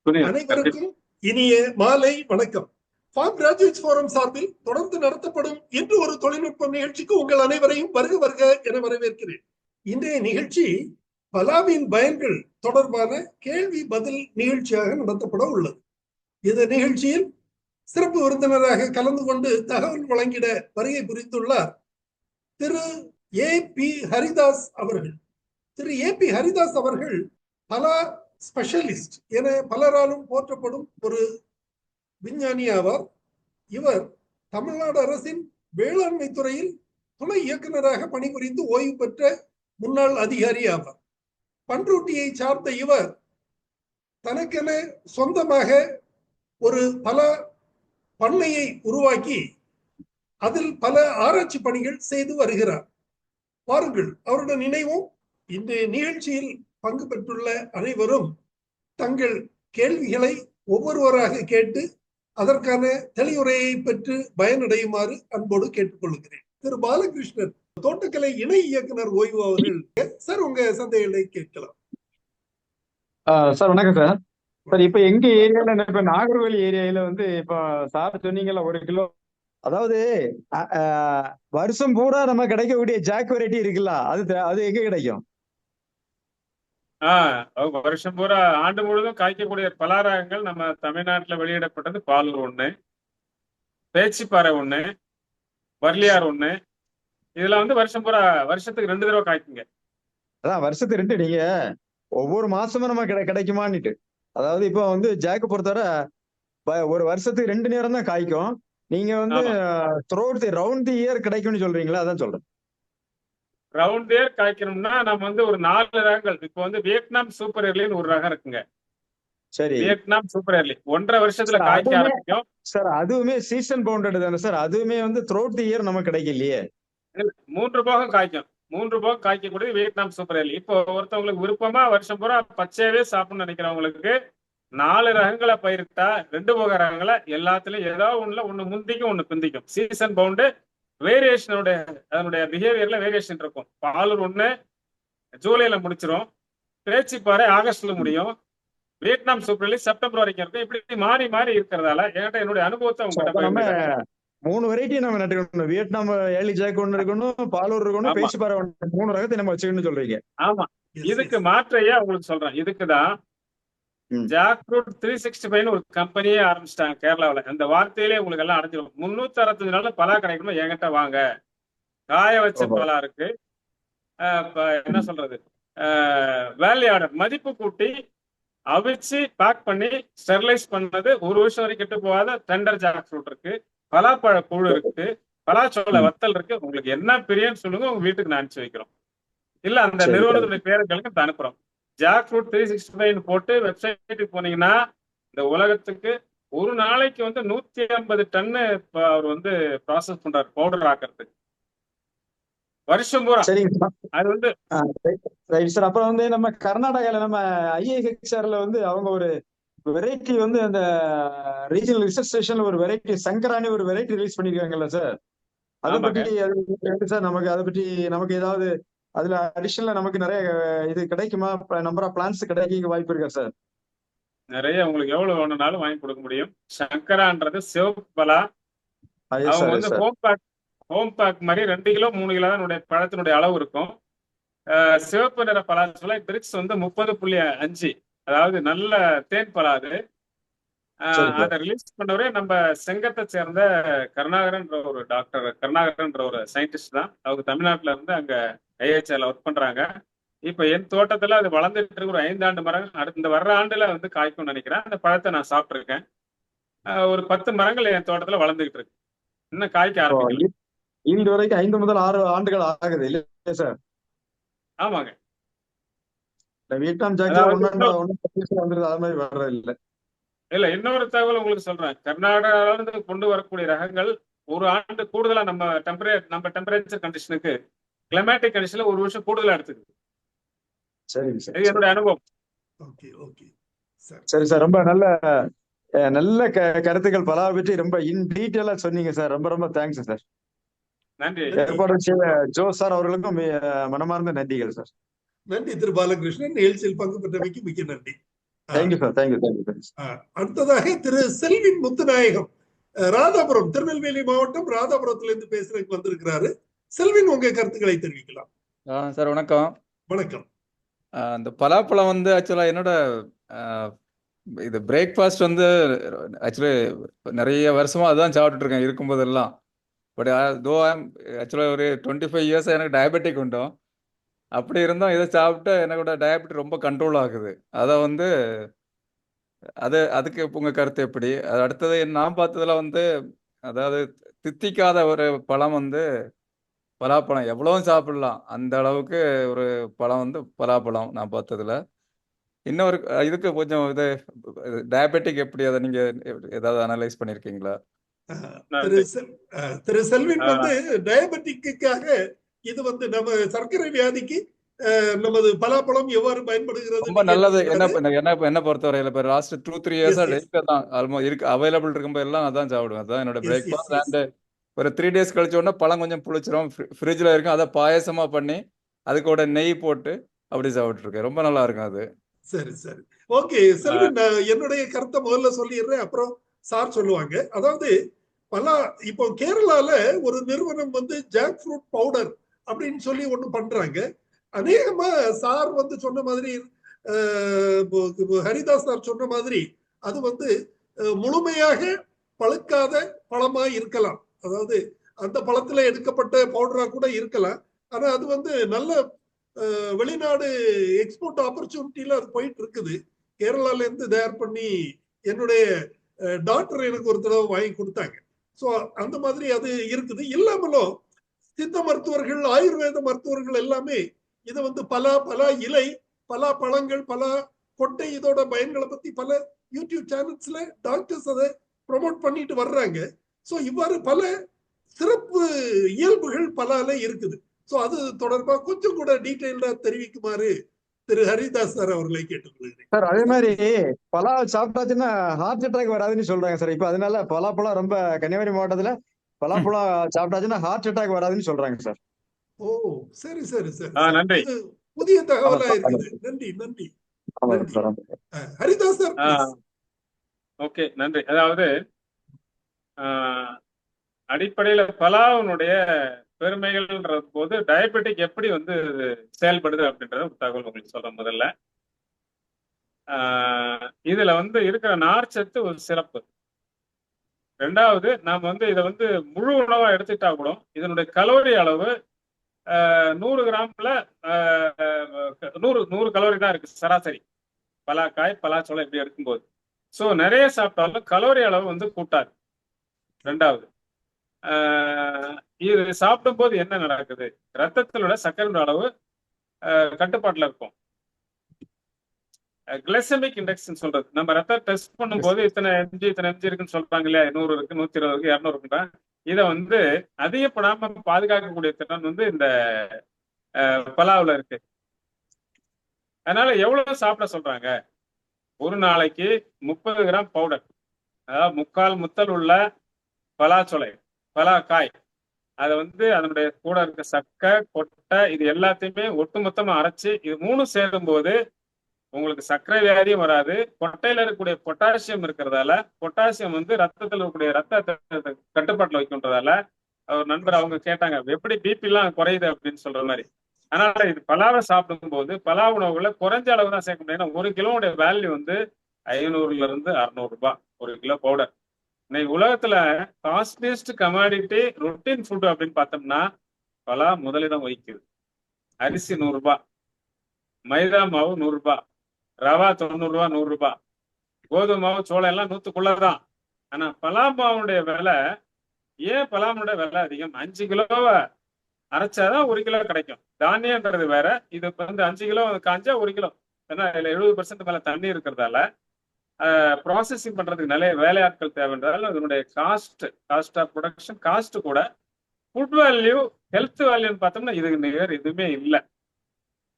கண்டிப்பா. அனைவருக்கும் இனிய மாலை வணக்கம். ஃபார்ம் கிராஜுவேட்ஸ் ஃபோரம் சார்பில் தொடர்ந்து நடத்தப்படும் இன்று ஒரு தொழில்நுட்ப நிகழ்ச்சிக்கு உங்கள் அனைவரையும் வருக வருக என வரவேற்கிறேன். இன்றைய நிகழ்ச்சி பலாவின் பயன்கள் தொடர்பான கேள்வி பதில் நிகழ்ச்சியாக நடத்தப்பட உள்ளது. இந்த நிகழ்ச்சியில் சிறப்பு விருந்தினராக கலந்து கொண்டு தகவல் வழங்கிட வருகை புரிந்துள்ளார் திரு ஏ பி ஹரிதாஸ் அவர்கள். திரு ஏ பி ஹரிதாஸ் அவர்கள் பலா ஸ்பெஷலிஸ்ட் என பலராலும் போற்றப்படும் ஒரு விஞ்ஞானி ஆவார். இவர் தமிழ்நாடு அரசின் வேளாண்மை துறையில் துணை இயக்குநராக பணிபுரிந்து ஓய்வு பெற்ற முன்னாள் அதிகாரி ஆவார். பண்ருட்டியை சார்ந்த இவர் தனக்கென சொந்தமாக ஒரு பல பண்ணையை உருவாக்கி அதில் பல ஆராய்ச்சி பணிகள் செய்து வருகிறார். வாருங்கள், அவருடன் நினைவோம். இந்த நிகழ்ச்சியில் பங்கு பெற்றுள்ள அனைவரும் தங்கள் கேள்விகளை ஒவ்வொருவராக கேட்டு அதற்கான தெளிவுரையை பெற்று பயனடையுமாறு அன்போடு கேட்டுக்கொள்கிறேன். திரு பாலகிருஷ்ணன், தோட்டக்கலை இணை இயக்குனர் ஓய்வு அவர்கள். சார், உங்க சந்தேகங்களை கேட்கலாம். சார் வணக்கம் சார். சார் இப்ப எங்க ஏரியால இப்ப நாகர்கோவில் ஏரியால வந்து இப்ப சார் சொன்னீங்கல்ல 1 கிலோ, அதாவது வருஷம் பூரா நம்ம கிடைக்கக்கூடிய ஜாக் வெரைட்டி இருக்குல்ல, அது எங்க கிடைக்கும்? வருஷம் பூரா ஆண்டு முழுவதும் காய்க்கக்கூடிய பல ரகங்கள் நம்ம தமிழ்நாட்டுல வெளியிடப்பட்டது பாலூர் 1, பேச்சிப்பாறை 1, வர்லியார் 1. இதுல வந்து வருஷம் பூரா வருஷத்துக்கு 2 தடவை காய்க்குங்க. அதான் வருஷத்துக்கு 2. நீங்க ஒவ்வொரு மாசமும் நம்ம கிடைக்குமான்னுட்டு, அதாவது இப்போ வந்து ஜாக்கு பொறுத்தவரை ஒரு வருஷத்துக்கு 2 நேரம் தான் காய்க்கும். நீங்க வந்து throughout the round the year கிடைக்கும்னு சொல்றீங்களா? அதான் சொல்றேன். ரவுண்ட் இயர் காய்க்கணும்னா நம்ம வந்து ஒரு 4 ரகங்கள். இப்போ வந்து வியட்நாம் சூப்பர் எர்லின்னு ஒரு ரகம் இருக்குங்க. சரி, வியட்நாம் சூப்பர் எர்லி 1.5 வருஷத்துல காய்க்க ஆரம்பிக்கும் சார். அதுவுமே சீசன் பவுண்டட் தானே சார்? அதுவுமே வந்து த்ரூஅவுட் தி இயர் நமக்கு கிடைக்கலையே. 3 போகம் காய்க்கும். 3 போகம் காய்க்கக்கூடிய வியட்நாம் சூப்பர் எர்லி. இப்போ ஒருத்தவங்களுக்கு விருப்பமா வருஷம் பூரா பச்சையாவே சாப்பிடணும்னு நினைக்கிறவங்களுக்கு 4 ரகங்களை பயிரிட்டா 2 போக ரகங்களை எல்லாத்துலயும் ஏதாவது ஒண்ணு முந்திக்கும் ஒண்ணு பிந்திக்கும். சீசன் பவுண்டு வேரியேஷனோட அதனுடைய பிஹேவியர்ல வேரியேஷன் இருக்கும். பாலூர் 1 ஜூலைல முடிச்சிரும், பேச்சிப்பாறை ஆகஸ்ட்ல முடியும், வியட்நாம் சூப்பர் எர்லி செப்டம்பர் வரைக்கும் இருக்கும். இப்படி மாறி மாறி இருக்கிறதால என்கிட்ட என்னுடைய அனுபவத்தை உங்ககிட்ட 3 வெரைட்டி நம்ம நட்டுக்கணும். வியட்நாம் ஏர்லி ஜாக் 1 இருக்கணும், பாலூர் இருக்கணும், பேச்சிப்பாறை 1, 3 ரகத்தை நம்ம வச்சுக்கணும்னு சொல்றீங்க. ஆமா, இதுக்கு மாற்றையா உங்களுக்கு சொல்றேன். இதுக்குதான் ஜாக் ஃப்ரூட் 365 ஒரு கம்பெனியே ஆரம்பிச்சிட்டாங்க கேரளாவில. அந்த வார்த்தையிலே உங்களுக்கு எல்லாம் அடைஞ்சிடும். 365 நாள்ல பலா கிடைக்கணும், என்கிட்ட வாங்க. காய வச்ச பலா இருக்கு. என்ன சொல்றது, வேல்யூ ஆர்டர் மதிப்பு கூட்டி அவிச்சு பேக் பண்ணி ஸ்டெர்லைஸ் பண்ணது 1 வருஷம் வரைக்கும் கெட்டு போகாத டெண்டர் ஜாக் ஃப்ரூட் இருக்கு. பலாப்பழ புழு இருக்கு, பலாச்சோள வத்தல் இருக்கு. உங்களுக்கு என்ன பிரியன்னு சொல்லுங்க, உங்க வீட்டுக்கு நான் அனுப்பிச்சு வைக்கிறோம். இல்ல அந்த நிறுவனத்துடைய பேர்களுக்கு அனுப்புறோம். ஜாக் ஃப்ரூட் 365 போட்டு வெப்சைட்டுக்கு போனீங்கன்னா இந்த உலகத்துக்கு ஒரு நாளைக்கு வந்து 150 டன்னு அவர் வந்து ப்ராசஸ் பண்றாரு பவுடர் ஆக்கிறதுக்கு வருஷம் பூரா. அது வந்து சார். அப்புறம் வந்து நம்ம கர்நாடகால நம்ம ஐஏஹெச்ஆர்ல வந்து அவங்க ஒரு வெரைட்டி வந்து அந்த ரீஜனல் ரிசர்ச் ஸ்டேஷன்ல ஒரு வெரைட்டி சங்கரானி ஒரு வெரைட்டி ரிலீஸ் பண்ணிருக்காங்கல்ல சார்? அதை பற்றி சார் நமக்கு அதை பற்றி நமக்கு ஏதாவது அதுல அடிஷனலா நமக்கு நிறைய இது கிடைக்குமா? நம்பர் ஆஃப் பிளான்ஸ் கிடைக்க வாய்ப்பு இருக்கா சார்? நிறைய, உங்களுக்கு எவ்வளவு வேணும்னாலும் வாங்கி கொடுக்க முடியும். சங்கரான்றது சிவப்பு பலா. அவங்க வந்து ஹோம் பேக் மாதிரி 2 கிலோ 3 கிலோ தான் பழத்தினுடைய அளவு இருக்கும். சிவப்பு நிற பலாச்சுல பிரிக்ஸ் வந்து 30.5, அதாவது நல்ல தேன் பலாது. அதை ரிலீஸ் பண்ணவரே நம்ம செங்கத்தை சேர்ந்த கருணாகரன்ற ஒரு டாக்டர், கருணாகரன்ற ஒரு சயின்டிஸ்ட் தான். அவங்க தமிழ்நாட்டுல இருந்து அங்க ஐஹெச்ஆர்ல ஒர்க் பண்றாங்க. இப்ப என் தோட்டத்துல அது வளர்ந்துட்டு இருக்கு. ஒரு 5 ஆண்டு மரங்கள் அடுத்த இந்த வர்ற ஆண்டுல வந்து காய்க்கும்னு நினைக்கிறேன். அந்த பழத்தை நான் சாப்பிட்டுருக்கேன். ஒரு 10 மரங்கள் என் தோட்டத்துல வளர்ந்துகிட்டு இருக்கு. இன்னும் காய்க்க ஆரம்பிக்கல. இந்த வரைக்கும் 5 முதல் 6 ஆண்டுகள் ஆகுது இல்லையா சார்? ஆமாங்க. வியட்நாம் ஜாக்ல வந்துருது, அது மாதிரி வர்றது இல்லை. இல்ல, இன்னொரு தகவல் உங்களுக்கு சொல்றேன். கர்நாடகால இருந்து கொண்டு வரக்கூடிய ரகங்கள் ஒரு ஆண்டு கூடுதலா நம்ம டெம்பரேச்சர் கண்டிஷனுக்கு கிளைமேட்டிக் கண்டிஷன்ல 1 வருஷம் கூடுதலா எடுத்துக்குது. சரிங்க சார், இது என்னோட அனுபவம். சரி சார், ரொம்ப நல்ல கருத்துக்கள் பல பற்றி ரொம்ப இன் டீட்டெயிலா சொன்னீங்க சார். ரொம்ப ரொம்ப தேங்க்ஸ் சார். நன்றி. ஏற்பாடு செய்த ஜோ சார் அவர்களுக்கும் மனமார்ந்த நன்றிகள் சார். நன்றி திரு பாலகிருஷ்ணன். நிகழ்ச்சியில் பங்கு பெற்றமைக்கு மிக்க நன்றி. Thank you sir, thank you thank you. அடுத்ததாக திரு செல்வின் முத்துநாயகம், ராதாபுரம், திருநெல்வேலி மாவட்டம் ராதாபுரத்திலிருந்து பேசுறதுக்கு வந்திருக்கிறாரு. செல்வின், உங்க கருத்துக்களை தெரிவிக்கலாம். சார் வணக்கம். வணக்கம். இந்த பலாப்பழம் வந்து ஆக்சுவலாக என்னோட இது பிரேக்ஃபாஸ்ட் வந்து ஆக்சுவலி நிறைய வருஷமாக அதுதான் சாப்பிட்டுட்டு இருக்கேன் இருக்கும்போதெல்லாம். பட் தோ ஆக்சுவலாக ஒரு 25 இயர்ஸ் எனக்கு டயபெட்டிக் உண்டும். அப்படி இருந்தும் இதை சாப்பிட்டு என்னோட டயபெட்டிக் ரொம்ப கண்ட்ரோல் ஆகுது. அதை வந்து அதுக்கு உங்கள் கருத்து எப்படி? அது அடுத்தது நான் பார்த்ததுல வந்து அதாவது தித்திக்காத ஒரு பழம் வந்து பலாப்பழம். எவ்வளவும் சாப்பிடலாம் அந்த அளவுக்கு ஒரு பழம் வந்து பலாப்பழம் நான் பார்த்ததுல. இன்னொரு இதுக்கு கொஞ்சம் இது டயபெட்டிக் எப்படி, அதை நீங்க ஏதாவது அனலைஸ் பண்ணிருக்கீங்களா? திரு செல்வின் வந்து டயபெட்டிக்காக இது வந்து நம்ம சர்க்கரை வியாதிக்கு நமது பலாப்பழம் எவ்வாறு பயன்படுகிறது ரொம்ப நல்லது. என்ன பொறுத்தவரையில இப்ப லாஸ்ட் 2-3 இயர்ஸா டெய்லி தான் ஆல்மோஸ்ட் இருக்கு, அவைலபிள் இருக்கும்போது எல்லாம் அதான் சாப்பிடுவேன். அதான் என்னோட பிரேக்ஃபாஸ்ட். அண்ட் ஒரு 3 days கழிச்ச உடனே பழம் கொஞ்சம் புளிச்சிரும், ஃப்ரிட்ஜ்ல இருக்கும், அதை பாயசமா பண்ணி அதுக்கூட நெய் போட்டு அப்படி சாப்பிட்டு இருக்கேன். ரொம்ப நல்லா இருக்கும் அது. சரி சரி, ஓகே செல்வின், என்னுடைய கருத்தை முதல்ல சொல்லிடுறேன், அப்புறம் சார் சொல்லுவாங்க. அதாவது இப்போ கேரளால ஒரு நிறுவனம் வந்து ஜாக் ஃப்ரூட் பவுடர் அப்படின்னு சொல்லி ஒண்ணு பண்றாங்க. அநேகமா சார் வந்து சொன்ன மாதிரி, ஹரிதாஸ் சார் சொன்ன மாதிரி, அது வந்து முழுமையாக பழுக்காத பழமா இருக்கலாம். அதாவது அந்த பழத்துல எடுக்கப்பட்ட பவுடரா கூட இருக்கலாம். ஆனா அது வந்து நல்ல வெளிநாடு எக்ஸ்போர்ட் ஆப்பர்ச்சுனிட்டியில அது போயிட்டு இருக்குது. கேரளால இருந்து தயார் பண்ணி என்னுடைய டாக்டர் எனக்கு ஒரு தடவை வாங்கி கொடுத்தாங்க. சோ அந்த மாதிரி அது இருக்குது. இல்லாமலும் சித்த மருத்துவர்கள், ஆயுர்வேத மருத்துவர்கள் எல்லாமே இதை வந்து பல இலை, பல பழங்கள், பல கொட்டை, இதோட பயன்களை பத்தி பல யூடியூப் சேனல்ஸ்ல டாக்டர்ஸ் அதை ப்ரொமோட் பண்ணிட்டு வர்றாங்க. சோ இவ்வாறு பல சிறப்பு இயல்புகள் பலால இருக்குது. சோ அது தொடர்பா கொஞ்சம் கூட டீடைல்டா தெரிவிக்குமாறு திரு ஹரிதாஸ் சார் அவர்களை கேட்டுக்கொள்கிறேன். சார் அதே மாதிரி பலா சாப்பிட்டாச்சுன்னா ஹார்ட் அட்டாக் வராதுன்னு சொல்றாங்க சார். இப்ப அதனால பலாப்பழம் ரொம்ப கன்னியாகுமரி மாவட்டத்துல பலாப்பழம் சாப்பிட்டாச்சுன்னா ஹார்ட் அட்டாக் வராதுன்னு சொல்றாங்க சார். ஓ சரி சரி சரி, நன்றி. புதிய தகவலா இருக்குது. நன்றி நன்றி. ஹரிதாஸ் சார். ஓகே, நன்றி. அதாவது அடிப்படையில பலாவினுடைய பெருமைகள்ன்ற போது டயபெட்டிக் எப்படி வந்து செயல்படுது அப்படின்றத ஒரு தகவல் உங்களுக்கு சொல்றேன். முதல்ல இதுல வந்து இருக்கிற நார்ச்சத்து ஒரு சிறப்பு. ரெண்டாவது, நாம் வந்து இதை வந்து முழு உணவா எடுத்துட்டா கூட இதனுடைய கலோரி அளவு 100 கிராம்ல 100 கலோரி தான் இருக்கு சராசரி. பலாக்காய், பலாச்சோளம் இப்படி எடுக்கும்போது ஸோ நிறைய சாப்பிட்டாலும் கலோரி அளவு வந்து கூட்டாது. ரெண்டாவது, இது சாப்பிடும் போது என்ன நடக்குது, ரத்தத்திலோட சர்க்கரை அளவு கட்டுப்பாட்டுல இருக்கும். கிளைசமிக் இண்டெக்ஸ் சொல்றது, நம்ம ரத்த டெஸ்ட் பண்ணும்போது இத்தனை எம்ஜி இருக்குன்னு சொல்றாங்க இல்லையா, 100 இருக்கு, 120 இருக்கு, 200 இருக்குன்றா. இதை வந்து அதிகப்படாம பாதுகாக்கக்கூடிய திட்டம் வந்து இந்த பலாவுல இருக்கு. அதனால எவ்வளவு சாப்பிட சொல்றாங்க, ஒரு நாளைக்கு 30 கிராம் பவுடர், அதாவது 3/4 முத்தல் உள்ள பலாச்சோலை, பலாக்காய், அதை வந்து அதனுடைய கூட இருக்க சக்கை, கொட்டை, இது எல்லாத்தையுமே ஒட்டுமொத்தமா அரைச்சு, இது 3 சேரும் போது உங்களுக்கு சர்க்கரை வியாதியும் வராது. கொட்டையில இருக்கக்கூடிய பொட்டாசியம் இருக்கிறதால, பொட்டாசியம் வந்து ரத்தத்தில் இருக்கக்கூடிய ரத்த கட்டுப்பாட்டுல வைக்கின்றதால, ஒரு நண்பர் அவங்க கேட்டாங்க எப்படி பிபி எல்லாம் குறையுது அப்படின்னு சொல்ற மாதிரி. அதனால இது பலாவை சாப்பிடும் போது பலா உணவுகளை குறைஞ்ச அளவு தான் சேர்க்க முடியும். ஏன்னா 1 கிலோவுடைய வேல்யூ வந்து 500 இருந்து 600 ரூபாய் 1 கிலோ பவுடர். இன்னைக்கு உலகத்துல காஸ்ட்லியஸ்ட் கமாடிட்டி ரொட்டீன் ஃபுட் அப்படின்னு பார்த்தோம்னா பலா முதலிடம் வகிக்குது. அரிசி 100 ரூபாய், மைதா மாவு 100 ரூபாய், ரவா 90 ரூபாய், 100 ரூபாய், கோதுமை மாவு, சோளம் எல்லாம் 100க்குள்ளதான். ஆனா பலாமாவுடைய விலை, ஏன் பலாமுடைய விலை அதிகம்? 5 கிலோவை அரைச்சாதான் 1 கிலோ கிடைக்கும். தானியன்றது வேற, இது வந்து 5 கிலோ காஞ்சா 1 கிலோ. ஏன்னா இதுல 70% மேல தண்ணி இருக்கிறதால ப்ராசஸிங் பண்றதுக்கு நிறைய வேலையாட்கள் தேவைன்றதால அதனுடைய காஸ்ட் ஆஃப் ப்ரொடக்ஷன் காஸ்ட் கூட. ஃபுட் வேல்யூ, ஹெல்த் வேல்யூன்னு பார்த்தோம்னா இதுக்கு நிகர் எதுவுமே இல்லை.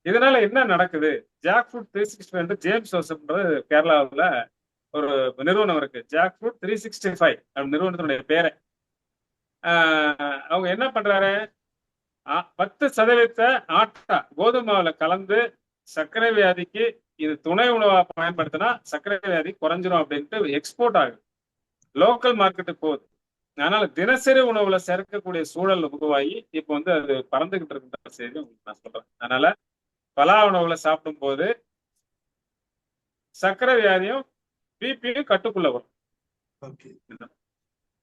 இதனால என்ன நடக்குது, ஜாக் ஃப்ரூட் 365 ஜேம்ஸ் ஜோசப்ன்றது கேரளாவில் ஒரு நிறுவனம் இருக்கு, ஜாக் ஃப்ரூட் 365 நிறுவனத்தினுடைய பேரை. அவங்க என்ன பண்றாரு, 10% ஆட்டா கோதுமை மாவுல கலந்து சர்க்கரை வியாதிக்கு இது துணை உணவா பயன்படுத்தினா சர்க்கரை வியாதி குறைஞ்சிரும் அப்படின்ட்டு எக்ஸ்போர்ட் ஆகுது, லோக்கல் மார்க்கெட்டுக்கு போகுது. அதனால தினசரி உணவுல சேர்க்கக்கூடிய சூழல் உருவாகி இப்ப வந்து அது பறந்துகிட்டு இருக்கின்ற செய்தி உங்களுக்கு நான் சொல்றேன். அதனால பலா உணவுல சாப்பிடும் போது சர்க்கரை வியாதியும் பிபியும் கட்டுக்குள்ள வரும். ஓகே,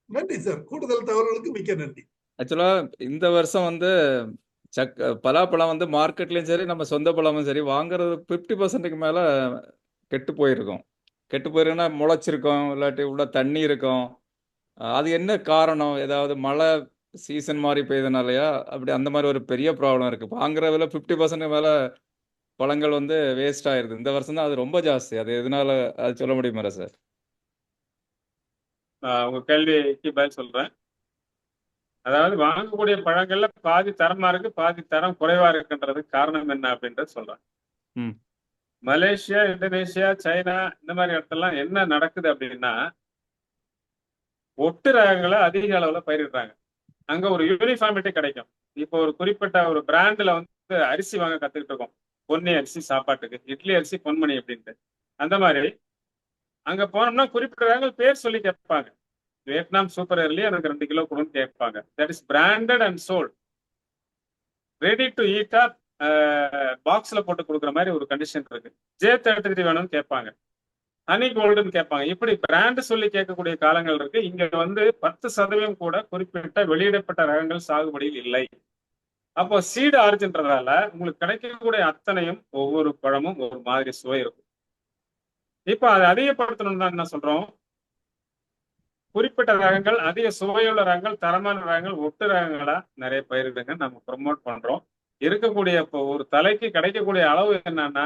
நன்றி சார். கூடுதல் தகவல்களுக்கு மிக்க நன்றி. ஆக்சுவலா இந்த வருஷம் வந்து பலாப்பழம் வந்து மார்க்கெட்லயும் சரி நம்ம சொந்த பழமும் சரி வாங்குறது 50%க்கு மேல கெட்டு போயிருக்கும். கெட்டு போயிருக்குன்னா முளைச்சிருக்கும், இல்லாட்டி உள்ள தண்ணி இருக்கும். அது என்ன காரணம்? ஏதாவது மழை சீசன் மாதிரி பெய்யுதுனாலயா? அப்படி அந்த மாதிரி ஒரு பெரிய ப்ராப்ளம் இருக்கு. வாங்குறதுல 50% மேல பழங்கள் வந்து வேஸ்ட் ஆயிருது. இந்த வருஷம் தான் அது ரொம்ப ஜாஸ்தி. அது எதனால அது சொல்ல முடியுமா சார்? உங்க கேள்விக்கு பதில் சொல்றேன். அதாவது வாங்கக்கூடிய பழங்கள்ல பாதி தரமா இருக்கு, பாதி தரம் குறைவா இருக்குன்றதுக்கு காரணம் என்ன அப்படின்றத சொல்றேன். ம். மலேசியா, இந்தோனேஷியா, சைனா இந்த மாதிரி இடத்துலலாம் என்ன நடக்குது அப்படின்னா, ஒட்டு ரகங்களை அதிக அளவுல பயிரிடுறாங்க. அங்க ஒரு யூனிஃபார்மிட்டி கிடைக்கும். இப்போ ஒரு குறிப்பிட்ட ஒரு பிராண்ட்ல வந்து அரிசி வாங்க கத்துக்கிட்டு இருக்கோம். பொன்னி அரிசி சாப்பாட்டுக்கு, இட்லி அரிசி பொன்மணி அப்படின்ட்டு. அந்த மாதிரி அங்க போனோம்னா குறிப்பிட்ட ரகங்கள் பேர் சொல்லி கேட்பாங்க. வியட்நாம் சூப்பர் எர்லி எனக்கு 2 கிலோ கொடுன்னு கேட்பாங்க. That is branded and sold. Ready to eta பாக்ஸ்ல போட்டு கொடுக்குற மாதிரி ஒரு கண்டிஷன் இருக்கு. J33 வேணும்னு கேட்பாங்க, ஹனி கோல்டுன்னு கேட்பாங்க. இப்படி பிராண்ட் சொல்லி கேட்கக்கூடிய காலங்கள் இருக்கு. இங்க வந்து 10% கூட குறிப்பிட்ட வெளியிடப்பட்ட ரகங்கள் சாகுபடியில் இல்லை. அப்போ சீடு ஆரிஜின்றதால உங்களுக்கு கிடைக்கக்கூடிய அத்தனையும் ஒவ்வொரு பழமும் ஒரு மாதிரி சுவை இருக்கும். இப்ப அதை அதிகப்படுத்தணும்னு தான் என்ன சொல்றோம், குறிப்பிட்ட ரகங்கள், அதிக சுவையுள்ள ரகங்கள், தரமான ரகங்கள், ஒட்டு ரகங்களா நிறைய பயிரிடுங்க நம்ம ப்ரமோட் பண்றோம். இருக்கக்கூடிய இப்போ ஒரு தலைக்கு கிடைக்கக்கூடிய அளவு என்னன்னா,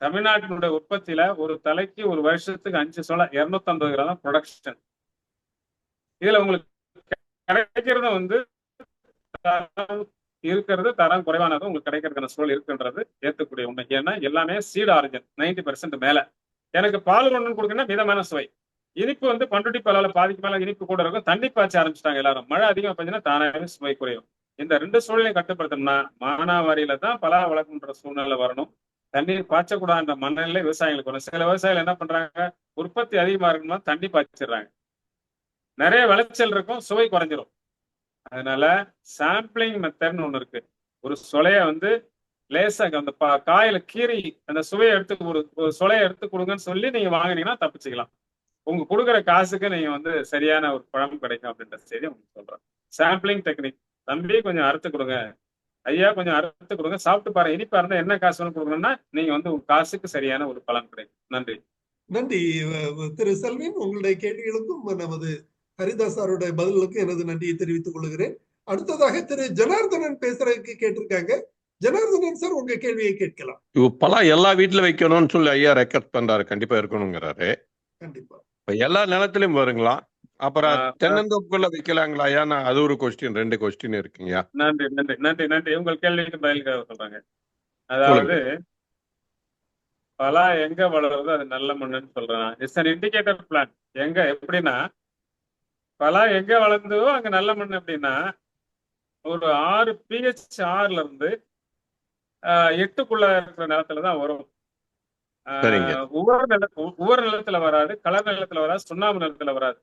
தமிழ்நாட்டினுடைய உற்பத்தியில ஒரு தலைக்கு ஒரு வருஷத்துக்கு 5 சொல 250 கிராம் ப்ரொடக்ஷன். இதுல உங்களுக்கு கிடைக்கிறது வந்து இருக்கிறது தரம் குறைவானது உங்களுக்கு கிடைக்கிறதுக்கான சூழல் இருக்குன்றது ஏற்கக்கூடிய உண்மை. ஏன்னா எல்லாமே சீட் ஆரிஜின் 90% மேல. எனக்கு பால் ஒன்று கொடுக்கணும்னா மிதமான சுவை. இனிப்பு வந்து பண்ருட்டி பாலால பாதிக்கு மேல இனிப்பு கூட இருக்கும். தண்ணி பாய்ச்ச ஆரம்பிச்சிட்டாங்க எல்லாரும். மழை அதிகமா பெஞ்சுன்னா தானாவே சுவை குறையும். இந்த 2 சூழலையும் கட்டுப்படுத்தணும்னா மானாவாரியில தான் பலா வளர்க்குன்ற சூழ்நிலை வரணும். தண்ணீர் பாய்ச்சக்கூடாதுன்ற மனநிலை விவசாயிகளுக்கு வரும். சில விவசாயிகள் என்ன பண்றாங்க, உற்பத்தி அதிகமா இருக்கணும்னா தண்ணி பாய்ச்சிடுறாங்க. நிறைய விளைச்சல் இருக்கும், சுவை குறைஞ்சிரும். அதனால சாம்பிளிங் மெத்தட்னு ஒண்ணு இருக்கு. ஒரு சொலைய வந்து லேசா அந்த காயில கீறி அந்த சுவையை எடுத்து ஒரு சொலையை எடுத்து கொடுங்கன்னு சொல்லி நீங்க வாங்கினீங்கன்னா தப்பிச்சுக்கலாம். உங்க கொடுக்குற காசுக்கு நீங்க வந்து சரியான ஒரு பழம் கிடைக்கும் அப்படின்ற செய்தி உங்களுக்கு சொல்றேன். Sampling technique. தம்பி கொஞ்சம் அறுத்து கொடுங்க, ஐயா கொஞ்சம் அறுத்து கொடுங்க, சாப்பிட்டு பாருங்க, இனிப்பா இருந்தா என்ன காசு வேணும் கொடுக்கணும்னா நீங்க வந்து உங்க காசுக்கு சரியான ஒரு பலன் கிடைக்கும். நன்றி. நன்றி திரு செல்வின். உங்களுடைய கேள்விகளுக்கும் நமது ஹரிதாஸ் சாருடைய பதில்களுக்கும் எனது நன்றியை தெரிவித்துக் கொள்கிறேன். அடுத்ததாக திரு ஜனார்தனன் பேசுறதுக்கு கேட்டிருக்காங்க. ஜனார்தனன் சார், உங்க கேள்வியை கேட்கலாம். பழம் எல்லா வீட்டுல வைக்கணும்னு சொல்லி ஐயா ரெக்கமெண்ட் பண்றாரு, கண்டிப்பா இருக்கணுங்கிறாரு. கண்டிப்பா இப்ப எல்லா நிலத்திலயும் வருங்களா? அப்புறம் தென்னந்தோப்புக்குள்ள வைக்கலாங்களா ஐயா? அது ஒரு கொஸ்டின், 2 கொஸ்டின் இருக்குங்கய்யா. நன்றி நன்றி நன்றி நன்றி. உங்கள் கேள்விக்கு பதில் சொல்றாங்க. அதாவது பலா எங்க வளருதோ அது நல்ல மண்ணுன்னு சொல்றேன். It's an indicator plan. எங்க எப்படின்னா பலா எங்க வளர்ந்ததோ அங்க நல்ல மண். எப்படின்னா ஒரு 6 pH 6ல இருந்து 8க்குள்ள இருக்கிற நிலத்துலதான் வரும். ஒவ்வொரு நிலத்துல வராது, கலர் நிலத்துல வராது, சுண்ணாம்பு நிலத்துல வராது.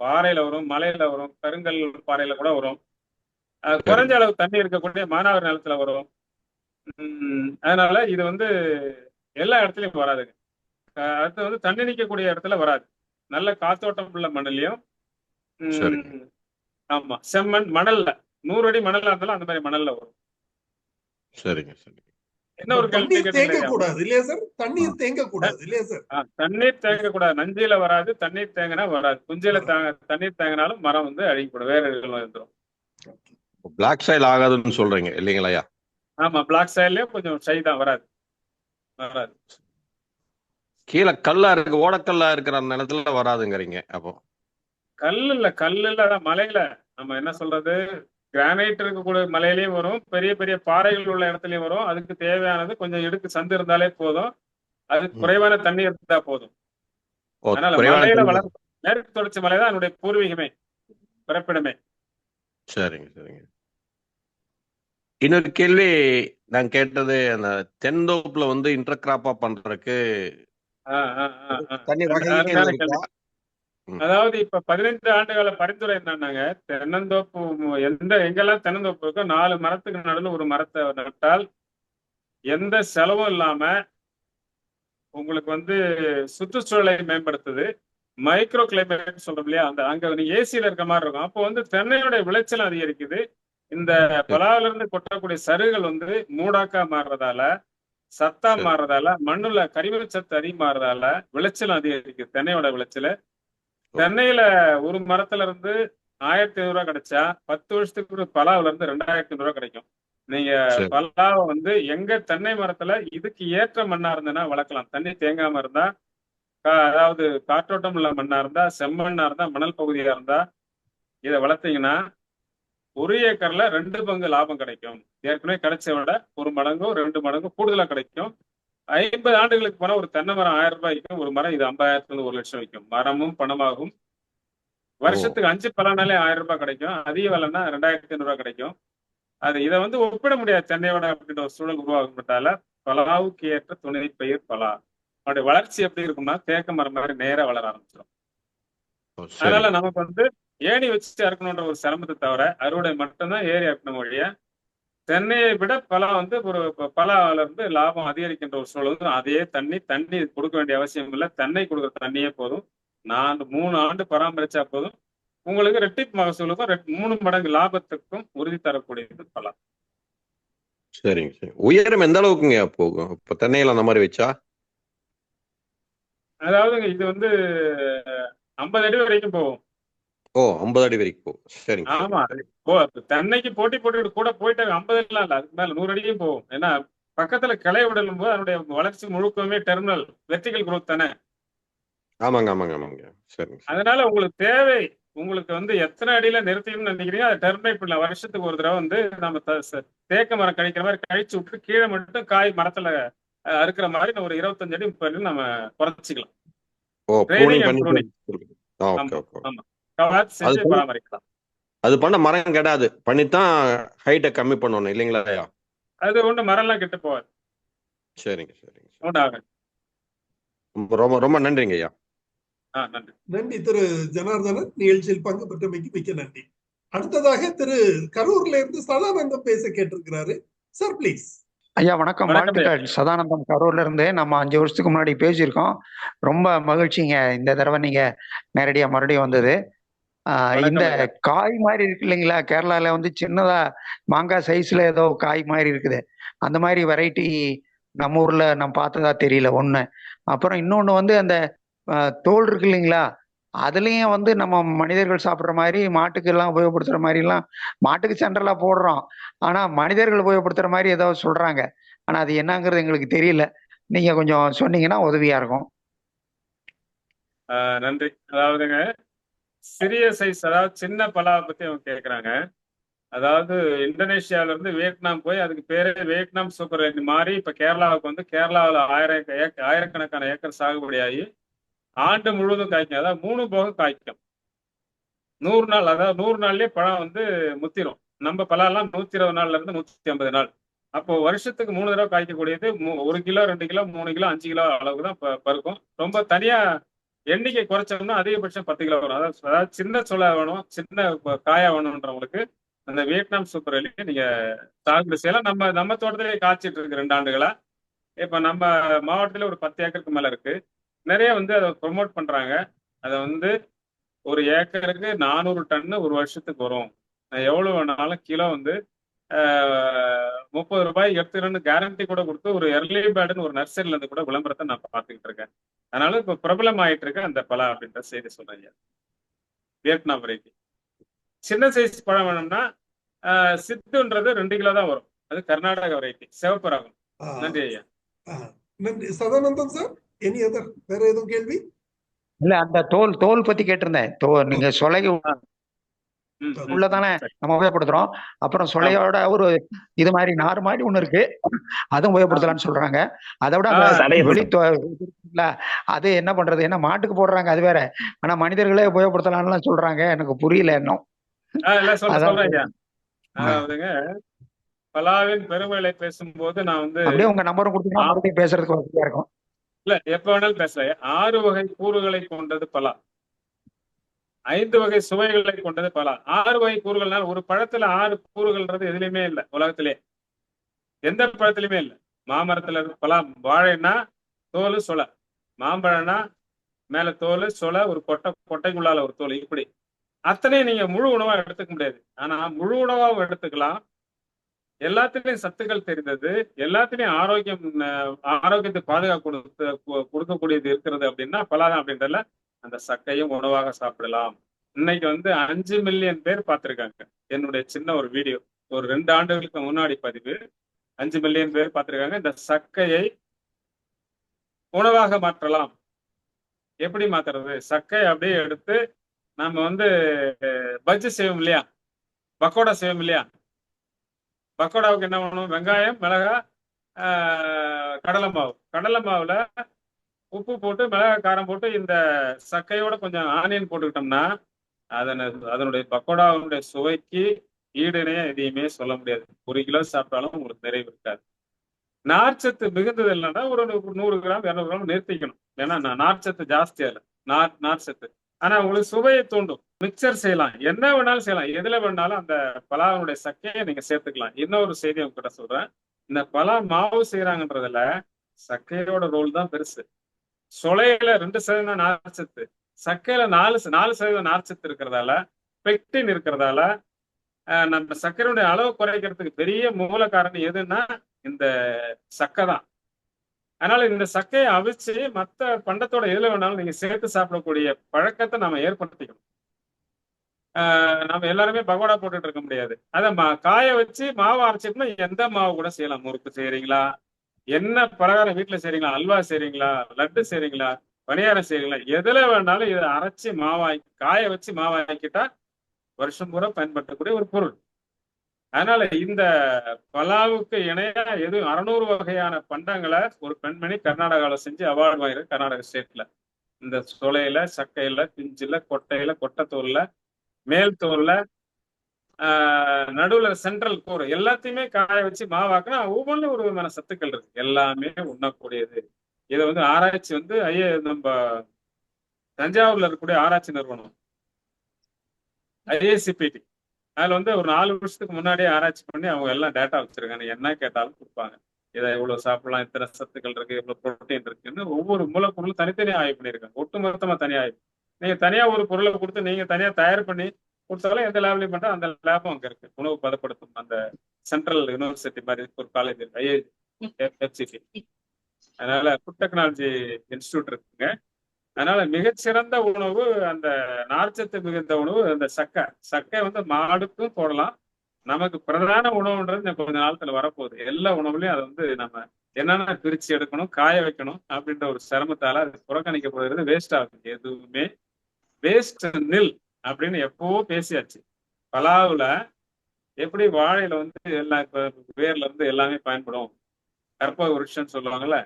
பாறையில வரும், மலையில வரும், கருங்கல் பாறையில கூட வரும். குறைஞ்ச அளவு தண்ணி இருக்கக்கூடிய மானாவாரி நிலத்துல வரும். அதனால இது வந்து எல்லா இடத்துலயும் வராதுங்க. அடுத்து வந்து தண்ணி நிற்கக்கூடிய இடத்துல வராது. நல்ல காத்தோட்டம் உள்ள மணலையும், ஆமா செம்மண் மணல்ல 100 அடி மணலா இருந்தாலும் அந்த மாதிரி மணல்ல வரும். சரிங்க சரி. என்ன ஒரு கேள்வி கூடாது இல்லையா சார்? தண்ணீர் தேங்க கூடாது இல்லையா சார்? தண்ணீர் தேங்க கூடாது. நஞ்சில வராது, தண்ணீர் தேங்கினா வராது. குஞ்சில தண்ணீர் தேங்கினாலும் மரம் வந்து அழிக்கப்படும், வேற வந்துடும். பிளாக் சாயில் ஆகாதுன்னு சொல்றீங்க இல்லைங்களா? ஆமா, பிளாக் சாயில்லயும் கொஞ்சம் ஷை தான், வராது. கீழே கல்லா இருக்கு, ஓடக்கல்லா இருக்கிற அந்த இடத்துல வராதுங்கிறீங்க. அப்போ கல்லு இல்ல அதான் மலையில நம்ம என்ன சொல்றது, கிரானைட் இருக்கக்கூடிய மலையிலயும் வரும், பெரிய பெரிய பாறைகள் உள்ள இடத்துலயும் வரும். அதுக்கு தேவையானது கொஞ்சம் இடுக்கு சந்து இருந்தாலே போதும், அதுக்கு குறைவான தண்ணி இருந்தா போதும். அதனால மலையில வளர்ந்து மேற்கு தொடர்ச்சி மலைதான் என்னுடைய பூர்வீகமே, பிறப்பிடமே. சரிங்க சரிங்க. இன்னொரு கேள்வி நான் கேட்டது, அந்த தென்னந்தோப்புல வந்து இன்டர் கிராப்பா பண்றதுக்கு தனி வகைகள் அருமையான இருக்கா? கேள்வி. அதாவது இப்ப 15 ஆண்டுகால பரிந்துரை என்னன்னாங்க, தென்னந்தோப்பு எங்கெல்லாம் தென்னந்தோப்பு இருக்கோ 4 மரத்துக்கு நடுவில் ஒரு மரத்தை நட்டால் எந்த செலவும் இல்லாம உங்களுக்கு வந்து சுற்றுச்சூழலை மேம்படுத்துது. மைக்ரோ கிளைமேட் சொல்றோம் இல்லையா, அங்க நீங்க ஏசியில இருக்க மாதிரி இருக்கும். அப்போ வந்து தென்னையோட விளைச்சல் அதிகரிக்குது. இந்த பலாவில இருந்து கொட்டக்கூடிய சருகுகள் வந்து மூடாக்கா மாறுறதால, சத்தா சரி. மாறுறதால, மண்ணுல கரிம சத்து அதிகமாறதால விளைச்சல் அதிகரிக்குது. தென்னையோட விளைச்சல். தென்னையில ஒரு மரத்துல இருந்து 1500 கிடைச்சா 10 வருஷத்துக்கு பலாவில இருந்து 2500 கிடைக்கும். நீங்க சரி. பலாவை வந்து எங்க தென்னை மரத்துல இதுக்கு ஏற்ற மண்ணா இருந்ததுன்னா வளர்க்கலாம். தண்ணி தேங்காம இருந்தா, அதாவது காற்றோட்டம் உள்ள மண்ணா இருந்தா, செம்மண்ணா இருந்தா, மணல் பகுதியா இருந்தா இதை வளர்த்தீங்கன்னா 1 ஏக்கர்ல 2 பங்கு லாபம் கிடைக்கும். ஏற்கனவே கிடைச்ச விட 1 மடங்கோ 2 மடங்கோ கூடுதலா கிடைக்கும். 50 ஆண்டுகளுக்கு போனா ஒரு தென்னை மரம் 1000 ரூபாய் விற்கும். ஒரு மரம் இது 50,000 1 லட்சம் விற்கும். மரமும் பணமாகும். வருஷத்துக்கு 5 பலனாலே 1000 ரூபாய் கிடைக்கும். அதிக விலைன்னா 2500 ரூபாய் கிடைக்கும். இதை வந்து ஒப்பிட முடியாது தென்னையோட அப்படின்ற ஒரு சூழல் உருவாக்கப்பட்டால பலாவுக்கு ஏற்ற துணை பயிர் பலா. அவருடைய வளர்ச்சி எப்படி இருக்கும்னா தேக்க மரம் மாதிரி நேரா வளர ஆரம்பிச்சிடும். அதனால நமக்கு வந்து ஏணி வச்சு அறுக்கணுன்ற ஒரு சிரமத்தை தவிர அறுவடை மட்டும்தான் ஏறி அறுக்கணும் ஒழிய, தென்னையை விட பலா வந்து ஒரு பலாவில இருந்து லாபம் அதிகரிக்கின்ற ஒரு சூழல். அதே தண்ணி கொடுக்க வேண்டிய அவசியம் இல்லை. தென்னை கொடுக்குற தண்ணியே போதும். 3 ஆண்டு பராமரிச்சா போதும். உங்களுக்கு ரெட்டிப்பு மகசூலுக்கும் 3 மடங்கு லாபத்துக்கும் உறுதி தரக்கூடியது பலா. சரிங்க சரி. உயரம் எந்த அளவுக்குங்க போகும் இப்ப தென்னையில அந்த மாதிரி வச்சா? அதாவது இது வந்து 50 அடி வரைக்கும் போகும். 50 அடி வரைக்கும் போகும். சரிங்க. ஆமா, தென்னைக்கு போட்டி போட்டு கூட போயிட்டு 50 எல்லாம் இல்ல, அதுக்கு மேல 100 அடியும் போகும். ஏன்னா பக்கத்துல கிளை விடலும் போது அதனுடைய வளர்ச்சி முழுக்கமே டெர்மினல் வெர்டிகல் குரோத் தானே. ஆமாங்க. சரிங்க. அதனால உங்களுக்கு வந்து எத்தனை அடியில நிறுத்தணும்னு நினைக்கிறீங்க அதை டெர்மினேட் பண்ணலாம். வருஷத்துக்கு ஒரு தடவை வந்து நம்ம தேக்க மரம் கழிக்கிற மாதிரி கழிச்சு விட்டு கீழே மட்டும் காய் மரத்துல அறுக்கிற மாதிரி ஒரு 25 அடி 30 அடி நம்ம குறைச்சிக்கலாம். பராமரிக்கலாம். அது பண்ண மரம் கெடாது, பண்ணித்தான் ஹைட்டை கம்மி பண்ணணும் இல்லைங்களா? அது ஒண்ணு மரம்லாம் கெட்டு போகாது. சரிங்க. ரொம்ப நன்றிங்க ஐயா. நன்றி திரு ஜனார்தனன், நிகழ்ச்சியில் பங்கு பெற்றமைக்கு மிக்க நன்றி. அடுத்ததாக திரு கரூர்ல இருந்து சதானந்தம் பேச கேட்டிருக்கிறாரு. Sir please. ஐயா வணக்கம், வாழ்த்துக்கள். சதானந்தம் கரூர்ல இருந்து. நம்ம 5 வருஷத்துக்கு முன்னாடி பேசியிருக்கோம். ரொம்ப மகிழ்ச்சிங்க இந்த தடவை நீங்க நேரடியா மறுபடியும் வந்தது. இந்த காய் மாதிரி இருக்கு இல்லைங்களா, கேரளால வந்து சின்னதா மாங்காய் சைஸ்ல ஏதோ காய் மாதிரி இருக்குது. அந்த மாதிரி வெரைட்டி நம்ம ஊர்ல நம்ம பார்த்ததா தெரியல ஒண்ணு. அப்புறம் இன்னொன்னு வந்து அந்த தோல் இருக்கு இல்லைங்களா, அதுலயும் வந்து நம்ம மனிதர்கள் சாப்பிட்ற மாதிரி மாட்டுக்கு எல்லாம் உபயோகப்படுத்துற மாதிரி எல்லாம் மாட்டுக்கு சென்ட்ரலா போடுறோம். ஆனா மனிதர்கள் உபயோகப்படுத்துற மாதிரி ஏதாவது சொல்றாங்க. ஆனா அது என்னங்கிறது எங்களுக்கு தெரியல. நீங்க கொஞ்சம் சொன்னீங்கன்னா உதவியா இருக்கும். நன்றி. அதாவதுங்க, சிறிய சைஸ், அதாவது சின்ன பலாவை பத்தி அவங்க கேட்கறாங்க. அதாவது இந்தோனேஷியாவில இருந்து வியட்நாம் போய் அதுக்கு பேரே வியட்நாம் சூப்பர் ரெட் மாறி இப்ப கேரளாவுக்கு வந்து கேரளாவில் ஆயிரக்கணக்கான ஏக்கர் சாகுபடி ஆகி ஆண்டு முழுவதும் காய்க்கும். அதாவது 3 போகம் காய்க்கும். 100 நாள், அதாவது 100 நாள்லயே பழம் வந்து முத்திரும். நம்ம பழம் 120 நாள்ல இருந்து 150 நாள். அப்போ வருஷத்துக்கு 3 தடவை காய்க்கக்கூடியது 1 கிலோ 2 கிலோ 3 கிலோ 5 கிலோ அளவுக்கு தான் பருக்கும். ரொம்ப தனியா எண்ணிக்கை குறைச்சோம்னா அதிகபட்சம் 10 கிலோ வரும். அதாவது சின்ன சொலா வேணும், சின்ன காயா வேணும்ன்றவங்களுக்கு அந்த வியட்நாம் சூப்பர் எலியை நீங்க சாகுபடி செய்யலாம். நம்ம தோட்டத்திலேயே காய்ச்சிட்டு இருக்கு 2 ஆண்டுகளா. இப்ப நம்ம மாவட்டத்துல ஒரு 10 ஏக்கருக்கு மேல இருக்கு. நிறைய வந்து அதை ப்ரொமோட் பண்றாங்க. அதை வந்து 1 ஏக்கருக்கு 400 டன்னு ஒரு வருஷத்துக்கு வரும். எவ்வளவு வேணாலும் கிலோ வந்து 30 ரூபாய் எடுத்துக்கிறேன்னு கேரண்டி கூட கொடுத்து ஒரு எர்லி பேர்டுன்னு ஒரு நர்சரியில இருந்து கூட விளம்பரத்தை நான் பார்த்துக்கிட்டு இருக்கேன். அதனால இப்ப பிரபலம் ஆயிட்டு இருக்கு அந்த பலா அப்படின்ற செய்தி சொல்றேன். Vietnam variety. சின்ன சைஸ் பழம் வேணும்னா சித்துன்றது 2 கிலோ தான் வரும். அது கர்நாடகா வெரைட்டி, சிவப்பு ரகம். நன்றி ஐயா. நன்றி சதானந்தம் சார். எனி அதர் வேற எதுவும் கேள்வி? இல்ல, அந்த தோல் பத்தி கேட்டிருந்தேன். நீங்க சொலை உள்ளதானே நம்ம உபயோகப்படுத்துறோம். அப்புறம் சொலையோட ஒரு இது மாதிரி நார் மாதிரி ஒண்ணு இருக்கு, அதுவும் உபயோகப்படுத்தலாம்னு சொல்றாங்க. அதை விட அது என்ன பண்றது, என்ன மாட்டுக்கு போடுறாங்க அது வேற, ஆனா மனிதர்களே உபயோகப்படுத்தலாம்னு சொல்றாங்க. எனக்கு புரியல இன்னும். சொல்றேங்க. அதாவதுங்க, பலாவின் பெருமைகளை பேசும்போது நான் வந்து அப்படியே உங்க நம்பரும் கொடுத்தீங்கன்னா மறுபடியும் பேசுறதுக்கு வசதியா இருக்கும். இல்ல எப்ப வேணாலும் பேசல. 6 வகை கூறுகளை கொண்டது பலா, 5 வகை சுவைகளை கொண்டது பலா. 6 வகை கூறுகள்னால ஒரு பழத்துல 6 கூறுகள்ன்றது எதுலையுமே இல்லை உலகத்திலே, எந்த பழத்திலுமே இல்லை. மாமரத்துல இருக்கு பலா, வாழைன்னா தோல் சொலை, மாம்பழம்னா மேல தோல் சொலை, ஒரு கொட்டைக்குள்ளால ஒரு தோல், இப்படி அத்தனையும் நீங்க முழு உணவா எடுத்துக்க முடியாது. ஆனா முழு உணவாவும் எடுத்துக்கலாம். எல்லாத்துலயும் சத்துக்கள் தெரிந்தது, எல்லாத்துலயும் ஆரோக்கியத்தை பாதுகாப்பு கொடுக்கக்கூடியது இருக்கிறது அப்படின்னா பலாதான் அப்படின்றதுல அந்த சக்கையும் உணவாக சாப்பிடலாம். இன்னைக்கு வந்து 5 மில்லியன் பேர் பார்த்திருக்காங்க என்னுடைய சின்ன ஒரு வீடியோ, ஒரு 2 ஆண்டுகளுக்கு முன்னாடி பதிவு. 5 மில்லியன் பேர் பார்த்திருக்காங்க. இந்த சக்கையை உணவாக மாற்றலாம். எப்படி மாத்துறது? சக்கை அப்படியே எடுத்து நம்ம வந்து பஜ்ஜி செய்வோம் இல்லையா, பக்கோடா செய்வோம் இல்லையா, பக்கோடாவுக்கு என்ன பண்ணணும்? வெங்காயம், மிளகாய், கடலை மாவு. கடலை மாவுல உப்பு போட்டு மிளகாய் காரம் போட்டு இந்த சக்கையோட கொஞ்சம் ஆனியன் போட்டுக்கிட்டோம்னா அதனுடைய பக்கோடாவுடைய சுவைக்கு ஈடுனையா எதையுமே சொல்ல முடியாது. 1 கிலோ சாப்பிட்டாலும் உங்களுக்கு நிறைவு இருக்காது. நார்ச்சத்து மிகுந்தது இல்லைன்னா ஒரு 100 கிராம் 200 கிராம் நிறுத்திக்கணும். ஏன்னா நார்ச்சத்து ஜாஸ்தியா இல்லை, நார்ச்சத்து. ஆனா உங்களுக்கு சுவையை தூண்டும். மிக்சர் செய்யலாம், என்ன வேணாலும் செய்யலாம், எதுல வேணாலும் அந்த பலாவுடைய சக்கையை நீங்க சேர்த்துக்கலாம். இன்னொரு செய்தி உங்ககிட்ட சொல்றேன். இந்த பலா மாவு செய்யறாங்கன்றதுல சக்கையோட ரோல் தான் பெருசு. சொலையில 2% நார்ச்சத்து, சக்கையில 4% நார்ச்சத்து இருக்கிறதால, பெக்டின் இருக்கிறதால நம்ம சர்க்கரையுடைய அளவு குறைக்கிறதுக்கு பெரிய மூல காரணம் எதுன்னா இந்த சக்கை தான். அதனால இந்த சக்கையை அவிச்சு மற்ற பண்டத்தோட எதுல வேணாலும் நீங்க சேர்த்து சாப்பிடக்கூடிய பழக்கத்தை நம்ம ஏற்படுத்திக்கணும். நம்ம எல்லாருமே பகோடா போட்டுட்டு இருக்க முடியாது. அதை காய வச்சு மாவு அரைச்சிட்டோம்னா எந்த மாவு கூட செய்யலாம். முறுக்கு செய்யறீங்களா, என்ன பலகாரம் வீட்டுல செய்றீங்களா, அல்வா செய்றீங்களா, லட்டு செய்றீங்களா, பணியாரம் செய்றீங்களா, எதுல வேணாலும் இதை அரைச்சி மாவாக்கி காய வச்சு மாவாக்கிட்டா வருஷம் பூரா பயன்படுத்தக்கூடிய ஒரு பொருள். அதனால இந்த பலாவுக்கு இணையா எதுவும் 600 வகையான பண்டங்களை ஒரு பெண்மணி கர்நாடகாவில் செஞ்சு அவார்டு வாங்கிருக்கு. கர்நாடகா ஸ்டேட்ல இந்த சொலையில, சக்கையில, பிஞ்சில, கொட்டையில, கொட்டைத்தோல்ல, மேல் தோல்ல, நடுவுல சென்ட்ரல் கூறு எல்லாத்தையுமே காய வச்சு மாவாக்குனா ஒவ்வொன்றும் ஒரு விதமான சத்துக்கள் இருக்கு. எல்லாமே உண்ணக்கூடியது. இதை வந்து ஆராய்ச்சி வந்து நம்ம தஞ்சாவூர்ல இருக்கக்கூடிய ஆராய்ச்சி நிறுவனம் IACPT, அதுல வந்து ஒரு 4 வருஷத்துக்கு முன்னாடியே ஆராய்ச்சி பண்ணி அவங்க எல்லாம் டேட்டா வச்சிருக்காங்க. என்ன கேட்டாலும் கொடுப்பாங்க. இதை இவ்வளவு சாப்பிடலாம், இத்தனை சத்துக்கள் இருக்கு, இவ்வளவு புரோட்டீன் இருக்குன்னு ஒவ்வொரு மூலப்பொருளும் தனித்தனியா ஆய்வு பண்ணியிருக்காங்க. ஒட்டுமொத்தமா தனியா ஆய்வு. நீங்க தனியா ஒரு பொருளை கொடுத்து நீங்க தனியா தயார் பண்ணி கொடுத்தாலும் எந்த லேப்லையும் பண்றா அந்த லேபும் அங்க இருக்கு. உணவு பதப்படுத்தும் அந்த சென்ட்ரல் யூனிவர்சிட்டி மாதிரி ஒரு காலேஜ் இருக்கு, IAFCT. அதனால ஃபுட் டெக்னாலஜி இன்ஸ்டியூட் இருக்குங்க. அதனால மிகச்சிறந்த உணவு அந்த நார்ச்சத்து மிகுந்த உணவு அந்த சக்கை வந்து மாடுக்கும் போடலாம். நமக்கு பிரதான உணவுன்றது கொஞ்ச நாளத்துல வரப்போகுது. எல்லா உணவுலையும் அதை வந்து நம்ம என்னென்ன பிரிச்சு எடுக்கணும், காய வைக்கணும் அப்படின்ற ஒரு சிரமத்தால அது புறக்கணிக்கப்படுகிறது. வேஸ்ட் ஆகுது. எதுவுமே வேஸ்ட் நில் அப்படின்னு எப்பவோ பேசியாச்சு. பலாவுல எப்படி வாழையில வந்து எல்லாம் இப்ப வேர்ல இருந்து எல்லாமே பயன்படும், கற்பக விருட்சம்னு சொல்லுவாங்கல்ல,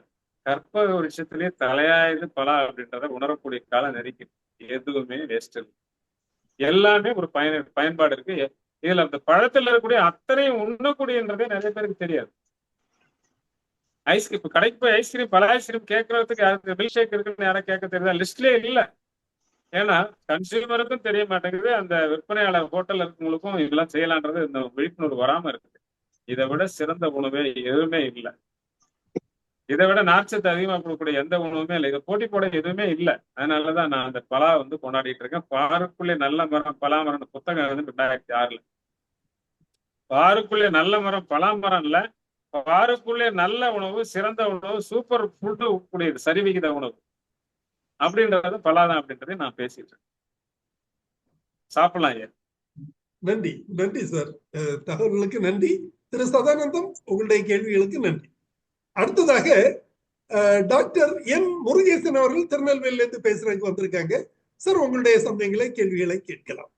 கற்பக விருட்சத்திலேயே தலையாயுது பலா அப்படின்றத உணரக்கூடிய காலம் நெருக்கி. எதுவுமே வேஸ்ட் இல்லை, எல்லாமே ஒரு பயன்பாடு இருக்கு. இதுல அந்த பழத்துல இருக்கக்கூடிய அத்தனையும் உண்ணக்கூடியன்றதே நிறைய பேருக்கு தெரியாது. ஐஸ்கிரீம் இப்ப கடைக்கு போய் ஐஸ்கிரீம் பல ஐஸ்கிரீம் கேட்கறதுக்கு யாருக்கு மில்க் ஷேக் இருக்குன்னு யாரும் கேட்க தெரியுதா? லிஸ்ட்லயே இல்லை. ஏன்னா கன்சியூமருக்கும் தெரிய மாட்டேங்குது, அந்த விற்பனையாளர் ஹோட்டல் இருக்கவங்களுக்கும் இதெல்லாம் செய்யலான்றது இந்த விழிப்புணர்வு வராம இருக்குது. இதை விட சிறந்த உணவே எதுவுமே இல்லை. இதை விட நார்ச்சத்து அதிகமா கொடுக்கக்கூடிய எந்த உணவுமே இல்லை. இதை போட்டி போட எதுவுமே இல்லை. அதனாலதான் நான் அந்த பலா வந்து கொண்டாடிட்டு இருக்கேன். பாருக்குள்ளே நல்ல மரம் பலாமரம் புத்தகம் வந்து 2006. பாருக்குள்ளே நல்ல மரம் பலாமரம் இல்ல, பாருக்குள்ளே நல்ல உணவு, சிறந்த உணவு, சூப்பர் ஃபுட்டு கூடியது, சரிவிகித உணவு அப்படின்றது பலாதான் அப்படின்றதை நான் பேசிட்டு இருக்கேன். சாப்பிடலாம். ஏன் நன்றி, நன்றி சார். தகவல்களுக்கு நன்றி. திரு சதானந்தம், உங்களுடைய கேள்விகளுக்கு நன்றி. அடுத்ததாக டாக்டர் என் முருகேசன் அவர்கள் திருநெல்வேலியில இருந்து பேசுறதுக்கு வந்திருக்காங்க. சார், உங்களுடைய சந்தேகங்களை கேள்விகளை கேட்கலாம்.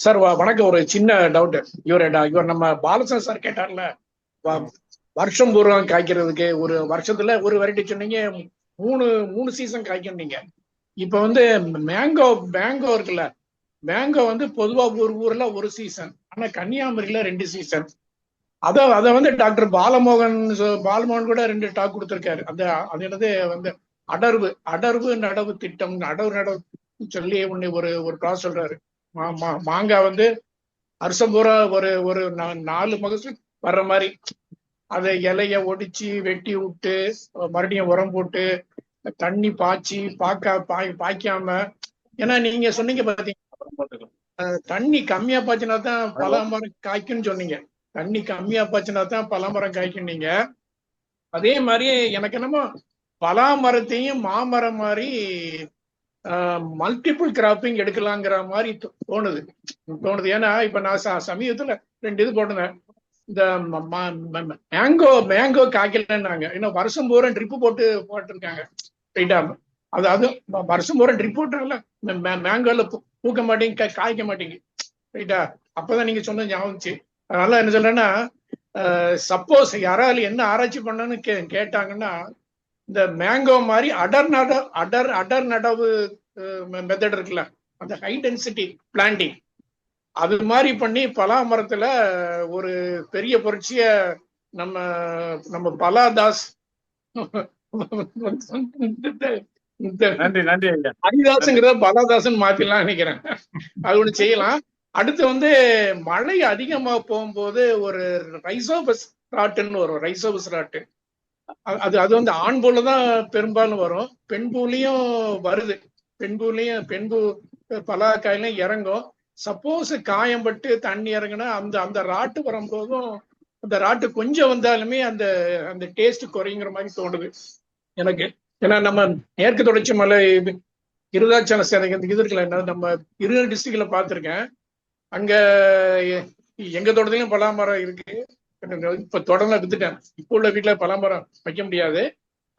சார் வணக்கம். ஒரு சின்ன டவுட். இவர் நம்ம பாலசன் சார் கேட்டார்ல, வருஷம் பூர்வம் காய்க்கிறதுக்கு ஒரு வருஷத்துல ஒரு வெரைட்டி சொன்னீங்க, மூணு சீசன் காய்க்கணும் நீங்க. இப்ப வந்து மேங்கோ இருக்குல்ல, மேங்கோ வந்து பொதுவா ஒரு ஊர்ல ஒரு சீசன், ஆனா கன்னியாகுமரியில 2 சீசன். அத வந்து டாக்டர் பாலமோகன் கூட 2 டாக் கொடுத்திருக்காரு. அது என்னது வந்து அடர்வு நடவு திட்டம், அடர்வு நடவு சொல்லி ஒரு டாக் சொல்றாரு. மாங்காய் வந்து வருஷம் பூரா ஒரு 4 மகசூல் வர்ற மாதிரி அதை இலைய ஒடிச்சு வெட்டி விட்டு மறுபடியும் உரம் போட்டு தண்ணி பாய்ச்சி பாய்க்காம. ஏன்னா நீங்க சொன்னீங்க பாத்தீங்கன்னா தண்ணி கம்மியா பாய்ச்சினா தான் பலாமரம் காய்க்கும்னு சொன்னீங்க. தண்ணி கம்மியா பாய்ச்சினா தான் பலாமரம் காய்க்கும். நீங்க அதே மாதிரி எனக்கு என்னமோ பலாமரத்தையும் மாமரம் மாதிரி மல்டிபிள் கிராப்பிங் எடுக்கலாங்கிற மாதிரி தோணுது. ஏன்னா இப்ப நான் சமீபத்துல 2 இது போட்டேன். இந்த மேங்கோ காய்க்கலன்னாங்க. இன்னும் வருஷம் பூரா ட்ரிப்பு போட்டிருக்காங்க. ரைட்டா? அது வருஷம் பூரா ட்ரிப் போட்டாங்கல்ல, மேங்கோல பூக்க மாட்டேங்க, காய்க்க மாட்டேங்க. ரைட்டா? அப்பதான் நீங்க சொன்னது ஞாபகம். அதனால என்ன சொல்றேன்னா, சப்போஸ் யாராவது என்ன ஆராய்ச்சி பண்ணணும்னு கேட்டாங்கன்னா, இந்த மேங்கோ மாதிரி அடர் நடவு மெத்தட் இருக்குல்ல, அந்த ஹை டென்சிட்டி பிளான்டிங், அது மாதிரி பண்ணி பலாமரத்துல ஒரு பெரிய புரட்சிய நம்ம பலாதாஸ் ஹரிதாஸ்ங்கிறத பலாதாசன் மாத்திடலாம் நினைக்கிறேன். அது ஒண்ணு செய்யலாம். அடுத்து வந்து மழை அதிகமா போகும்போது ஒரு ரைசோபஸ் ராட்டுன்னு வரும். ரைசோபஸ் ராட்டு அது வந்து ஆண் பூல தான் பெரும்பாலும் வரும். பெண் பூலையும் வருது. பெண் பூ பலாக்காயிலும் இறங்கும். சப்போஸ் காயம்பட்டு தண்ணி இறங்குனா அந்த ராட்டு வரும்போதும் அந்த ராட்டு கொஞ்சம் வந்தாலுமே அந்த டேஸ்ட் குறைங்கிற மாதிரி தோணுது எனக்கு. ஏன்னா நம்ம மேற்கு தொடர்ச்சி மலை இருதாச்சல இது இருக்குல்ல, நம்ம இருநெல் டிஸ்ட்ரிக்ட்ல பார்த்திருக்கேன். அங்க எங்க தோட்டத்திலும் பலாமரம் இருக்கு. இப்ப தொடர்ந்து வித்துட்டேன். இப்போ உள்ள வீட்டுல பலாமரம் வைக்க முடியாது.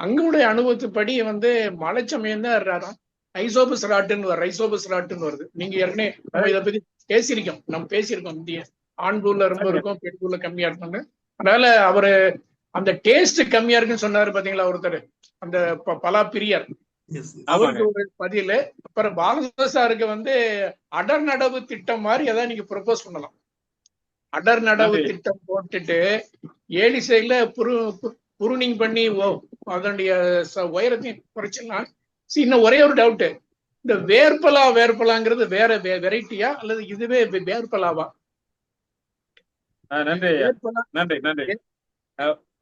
அங்களுடைய அனுபவத்துப்படி வந்து மழை சமயம் தான் ரைசோபஸ் ராட்டுன்னு வருது. நீங்க ஏற்கனவே இதை பத்தி பேசியிருக்கோம். இந்திய ஆண் பூர்ல ரொம்ப இருக்கும், பெண் பூர்ல கம்மியா இருக்கும்னு. அதனால அவரு அந்த டேஸ்ட் கம்மியா இருக்குன்னு சொன்னாரு பாத்தீங்களா ஒருத்தர், அந்த பலா பிரியர். அவருக்கு ஒரு பதில். அப்புறம் பாலசாருக்கு வந்து அடர் நடவு திட்டம் மாதிரி ஏதாவது நீங்க ப்ரொபோஸ் பண்ணலாம். அடர் நடவு திட்டம் போட்டுட்டு ஏலி சைட்ல புருனிங் பண்ணி அதனுடைய உயரத்தையும் குறைச்சிடலாம். இன்னும் ஒரே ஒரு டவுட், இந்த வேர்பலாங்கிறது வேற வெரைட்டியா அல்லது இதுவே வேர்பலாவா? நன்றி நன்றி.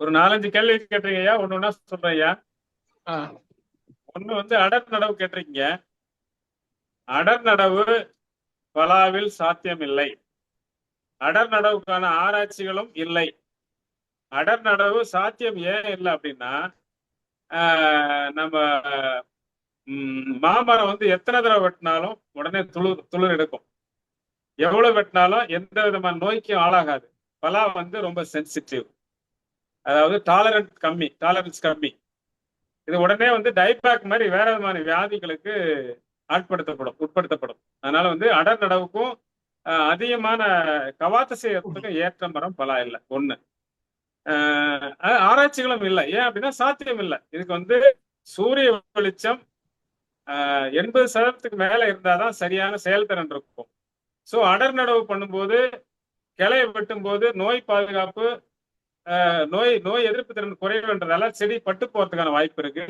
ஒரு 4-5 கேள்வி கேட்டிருக்கீங்க ஐயா. ஒண்ணு சொல்றேன் ஐயா. ஒண்ணு வந்து அடர் நடவு கேட்டிருக்கீங்க. அடர் நடவு பலாவில் சாத்தியம் இல்லை. அடர் நடவுக்கான ஆராய்ச்சிகளும் இல்லை. அடர் நடவு சாத்தியம் ஏன் இல்லை அப்படின்னா, நம்ம மாமரம் வந்து எத்தனை தடவை வெட்டினாலும் உடனே துளிர் எடுக்கும். எவ்வளவு வெட்டினாலும் எந்த விதமான நோய்க்கும் ஆளாகாது. பலா வந்து ரொம்ப சென்சிட்டிவ், அதாவது டாலரன்ஸ் கம்மி. இது உடனே வந்து டைபேக் மாதிரி வேற விதமான வியாதிகளுக்கு உட்படுத்தப்படும். அதனால வந்து அடர் நடவுக்கும் அதிகமான கவாத்து செய்யறதுக்கும் ஏற்ற மரம் பலா இல்லை. ஒண்ணு. ஆராய்ச்சிகளும் இல்லை. ஏன் அப்படின்னா சாத்தியம் இல்லை. இதுக்கு வந்து சூரிய வெளிச்சம் 80% மேல இருந்தாதான் சரியான செயல்திறன் இருக்கும். ஸோ அடர் நடவு பண்ணும்போது கிளையை வெட்டும் போது நோய் பாதுகாப்பு, நோய் எதிர்ப்பு திறன் குறைவுன்றதால செடி பட்டு போறதுக்கான வாய்ப்பு இருக்கு.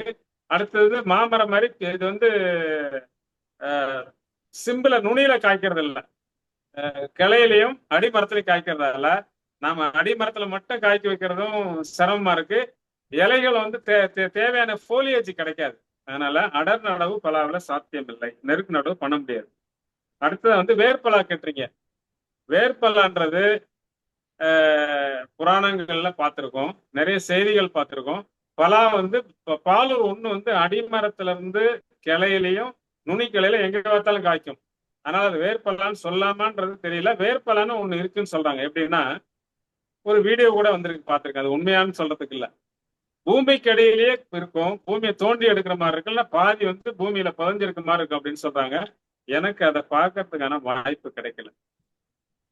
அடுத்தது மாமரம் மாதிரி இது வந்து சிம்பிள நுனியில காய்க்கிறது இல்லை, கிளையிலையும் அடிமரத்துலையும் காய்க்கிறதால நாம அடிமரத்துல மட்டும் காய்க்க வைக்கிறதும் சிரமமா இருக்கு. இலைகள் வந்து தேவையான ஃபோலியேஜ் கிடைக்காது. அதனால அடர் நடவு பலாவில் சாத்தியம் இல்லை. நெருக்கு நடவு பண்ண முடியாது. அடுத்தது வந்து வேர்பலா கேட்டிருக்கீங்க. வேர்பலான்றது புராணங்கள்ல பார்த்திருக்கோம், நிறைய செய்திகள் பார்த்திருக்கோம். பலா வந்து பாலூர் ஒண்ணு வந்து அடிமரத்துல இருந்து கிளையிலையும் நுனி கிளையில எங்க பார்த்தாலும் காய்க்கும். அதனால அது வேர்பலான்னு சொல்லாமான்றது தெரியல. வேர்பலான்னு ஒண்ணு இருக்குன்னு சொல்றாங்க. எப்படின்னா, ஒரு வீடியோ கூட வந்திருக்கு, பார்த்திருக்கேன். அது உண்மையானு சொல்றதுக்கு இல்ல. பூமிக்கு அடியிலேயே இருக்கும், பூமியை தோண்டி எடுக்கிற மாதிரி இருக்குல்ல, பாதி வந்து பூமியில புதஞ்சிருக்க மாதிரி இருக்கும் அப்படின்னு சொல்றாங்க. எனக்கு அதை பார்க்கறதுக்கான வாய்ப்பு கிடைக்கல.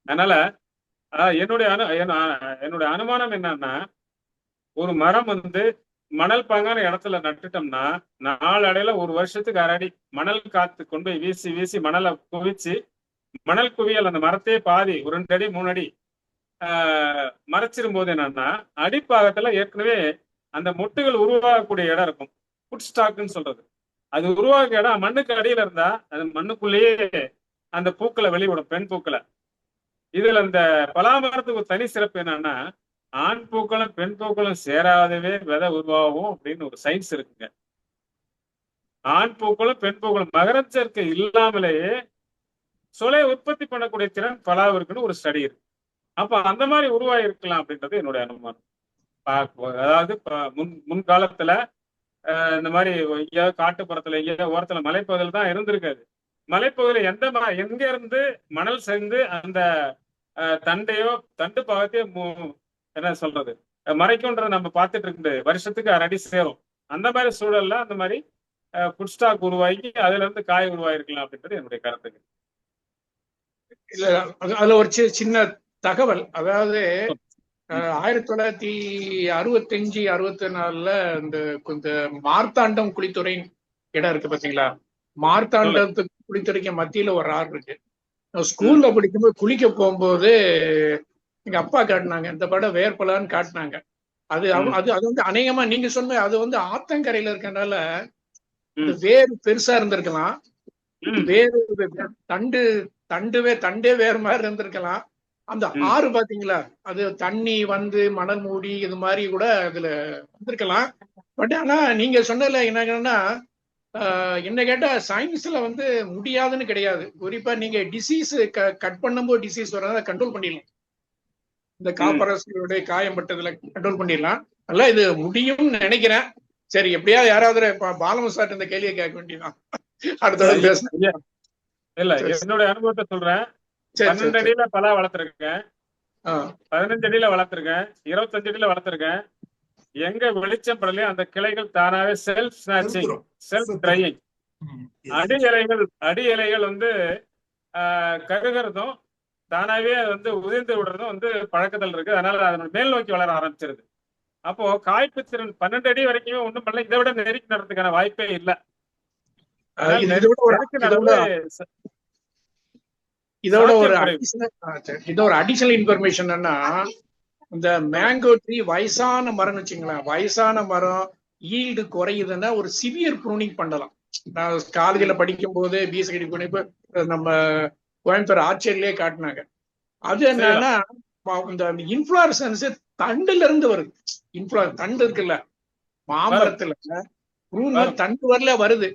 அதனால என்னுடைய அனுமானம் என்னன்னா, ஒரு மரம் வந்து மணல் பாங்கான இடத்துல நட்டுட்டோம்னா நாளடையில 1 வருஷத்துக்கு 1 அடி மணல் காத்து கொண்டு போய் வீசி மணலை குவிச்சு மணல் குவியல் அந்த மரத்தையே பாதி 2 அடி 3 அடி மறைச்சிரும் போது என்னன்னா அடிப்பாகத்துல ஏற்கனவே அந்த மொட்டுகள் உருவாகக்கூடிய இடம் இருக்கும், ஃபுட் ஸ்டாக்னு சொல்றது. அது உருவாக்க இடம் மண்ணுக்கு அடியில இருந்தா அது மண்ணுக்குள்ளேயே அந்த பூக்களை வெளிவிடும், பெண் பூக்களை. இதுல இந்த பலாமரத்துக்கு ஒரு தனி சிறப்பு என்னன்னா ஆண் பூக்களும் பெண் பூக்களும் சேராதவே விதை உருவாகும் அப்படின்னு ஒரு சயின்ஸ் இருக்குங்க. ஆண் பூக்களும் பெண் பூக்களும் மகரச் சேர்க்கை இல்லாமலேயே சொலையை உற்பத்தி பண்ணக்கூடிய திறன் பலாவிற்குன்னு ஒரு ஸ்டடி இருக்கு. அப்ப அந்த மாதிரி உருவாகி இருக்கலாம் அப்படின்றது என்னுடைய அனுமானம். அதாவது முன்காலத்துல இந்த மாதிரி எங்கேயாவது காட்டுப்புறத்துல எங்கேயாவது ஓரத்துல மலைப்பகுதியில் தான் இருந்திருக்காது. மலைப்பகுதியில எங்க இருந்து மணல் சேர்ந்து அந்த தண்டு பாகத்தையோ என்ன சொல்றது மறைக்கும்ன்ற நம்ம பார்த்துட்டு இருக்குது. வருஷத்துக்கு 1 அடி சேரும். அந்த மாதிரி சூழல்ல அந்த மாதிரி ஃபுட் ஸ்டாக் உருவாகி அதுல இருந்து காய் உருவாயிருக்கலாம் அப்படின்றது என்னுடைய கருத்துக்கு. இல்ல அதுல ஒரு சின்ன தகவல். அதாவது 1965 64 இந்த மார்த்தாண்டம் குளித்துறை இடம் இருக்கு பாத்தீங்களா? மார்த்தாண்டத்துக்கு குளித்துறைக்கு மத்தியில ஒரு ஆறு இருக்கு. ஸ்கூல்ல படிக்கும்போது குளிக்க போகும்போது எங்க அப்பா காட்டினாங்க, இந்த படம் வேர்பலான்னு காட்டினாங்க. அது அது அது வந்து அநேகமா நீங்க சொன்ன அது வந்து ஆத்தங்கரையில இருக்கனால வேறு பெருசா இருந்திருக்கலாம், வேறு தண்டே வேறு மாதிரி இருந்திருக்கலாம். அந்த ஆறு பாத்தீங்களா, அது தண்ணி வந்து மணல் மூடி இது மாதிரி கூட அதுல வந்திருக்கலாம். பட் ஆனா நீங்க சொன்னதுல என்னன்னா என்ன கேட்டா சயின்ஸ்ல வந்து முடியாதுன்னு கிடையாது. குறிப்பா நீங்க டிசீஸ் கட் பண்ணும்போது டிசீஸ் வர்றத கண்ட்ரோல் பண்ணிடலாம். இந்த காப்பரஸுடைய காயம்பட்டதுல கண்ட்ரோல் பண்ணிடலாம். அதெல்லாம் இது முடியும்னு நினைக்கிறேன். சரி, எப்படியாவது யாராவது பாலமு சார் இந்த கேள்வியை கேட்க வேண்டியதான். அடுத்த பேசுறேன். இல்ல, என்னுடைய அனுபவத்தை சொல்றேன். 12 அடியில பலா வளர்த்திருக்கேன், 15 அடியில வளர்த்திருக்கேன், 25 அடியில வளர்த்திருக்கேன். எங்க வெளிச்சம் படலையோ அந்த கிளைகள் தானாவே செல்ஃப் ஸ்நாச்சிங், செல்ஃப் ட்ரையிங். அடி இலைகள் வந்து கருகிறதும் தானாவே வந்து உதிர்ந்து விடுறதும் வந்து பழக்கத்தில் இருக்கு. அதனால அதனோட மேல் நோக்கி வளர ஆரம்பிச்சிருது. அப்போ காய்ப்பு திறன் 12 அடி வரைக்குமே ஒண்ணும் பண்ணல. இதை விட நெருக்கி நடறதுக்கான வாய்ப்பே இல்லை. இதோட ஒரு அடிஷனல் இன்ஃபர்மேஷன் என்னன்னா, இந்த மேங்கோ ட்ரீ வயசான மரம் வச்சுங்களேன், வயசான மரம் ஈல்டு குறையுதுன்னா ஒரு சிவியர் ப்ரூனிங் பண்ணலாம். நான் காலேஜில் படிக்கும் போது பிஎஸ்சி பண்ணிப்போ நம்ம கோயம்புத்தூர் ஆட்சியர்லயே காட்டினாங்க. அது என்னன்னா இந்த இன்ஃப்ளோரசன்ஸ் தண்டுல இருந்து வருது. தண்டு இருக்குல்ல, மாமரத்துல தண்டு வரல வருது,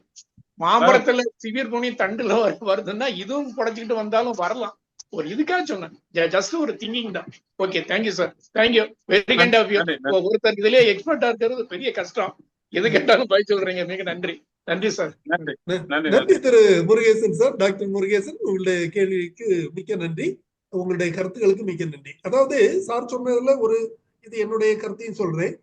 மாமரத்துல சிவியர் ப்ரூனிங் தண்டுல வருதுன்னா இதுவும் புடைச்சிக்கிட்டு வந்தாலும் வரலாம். ஒரு இதுக்காக சொன்னேன், ஜஸ்ட் ஒரு திங்கிங் தான். Okay, thank you sir, thank you, very kind of you. ஒருத்தர் இதுலயே எக்ஸ்பர்ட்டா இருக்கிறது பெரிய கஷ்டம். எது கேட்டாலும் போய் சொல்றீங்க, மிக நன்றி. நன்றி சார். நன்றி திரு முருகேசன் சார். டாக்டர் முருகேசன், உங்களுடைய கேள்விக்கு மிக்க நன்றி, உங்களுடைய கருத்துக்களுக்கு மிக்க நன்றி. அதாவது சார் சொன்னதுல ஒரு இது என்னுடைய கருத்தையும் சொல்றேன்.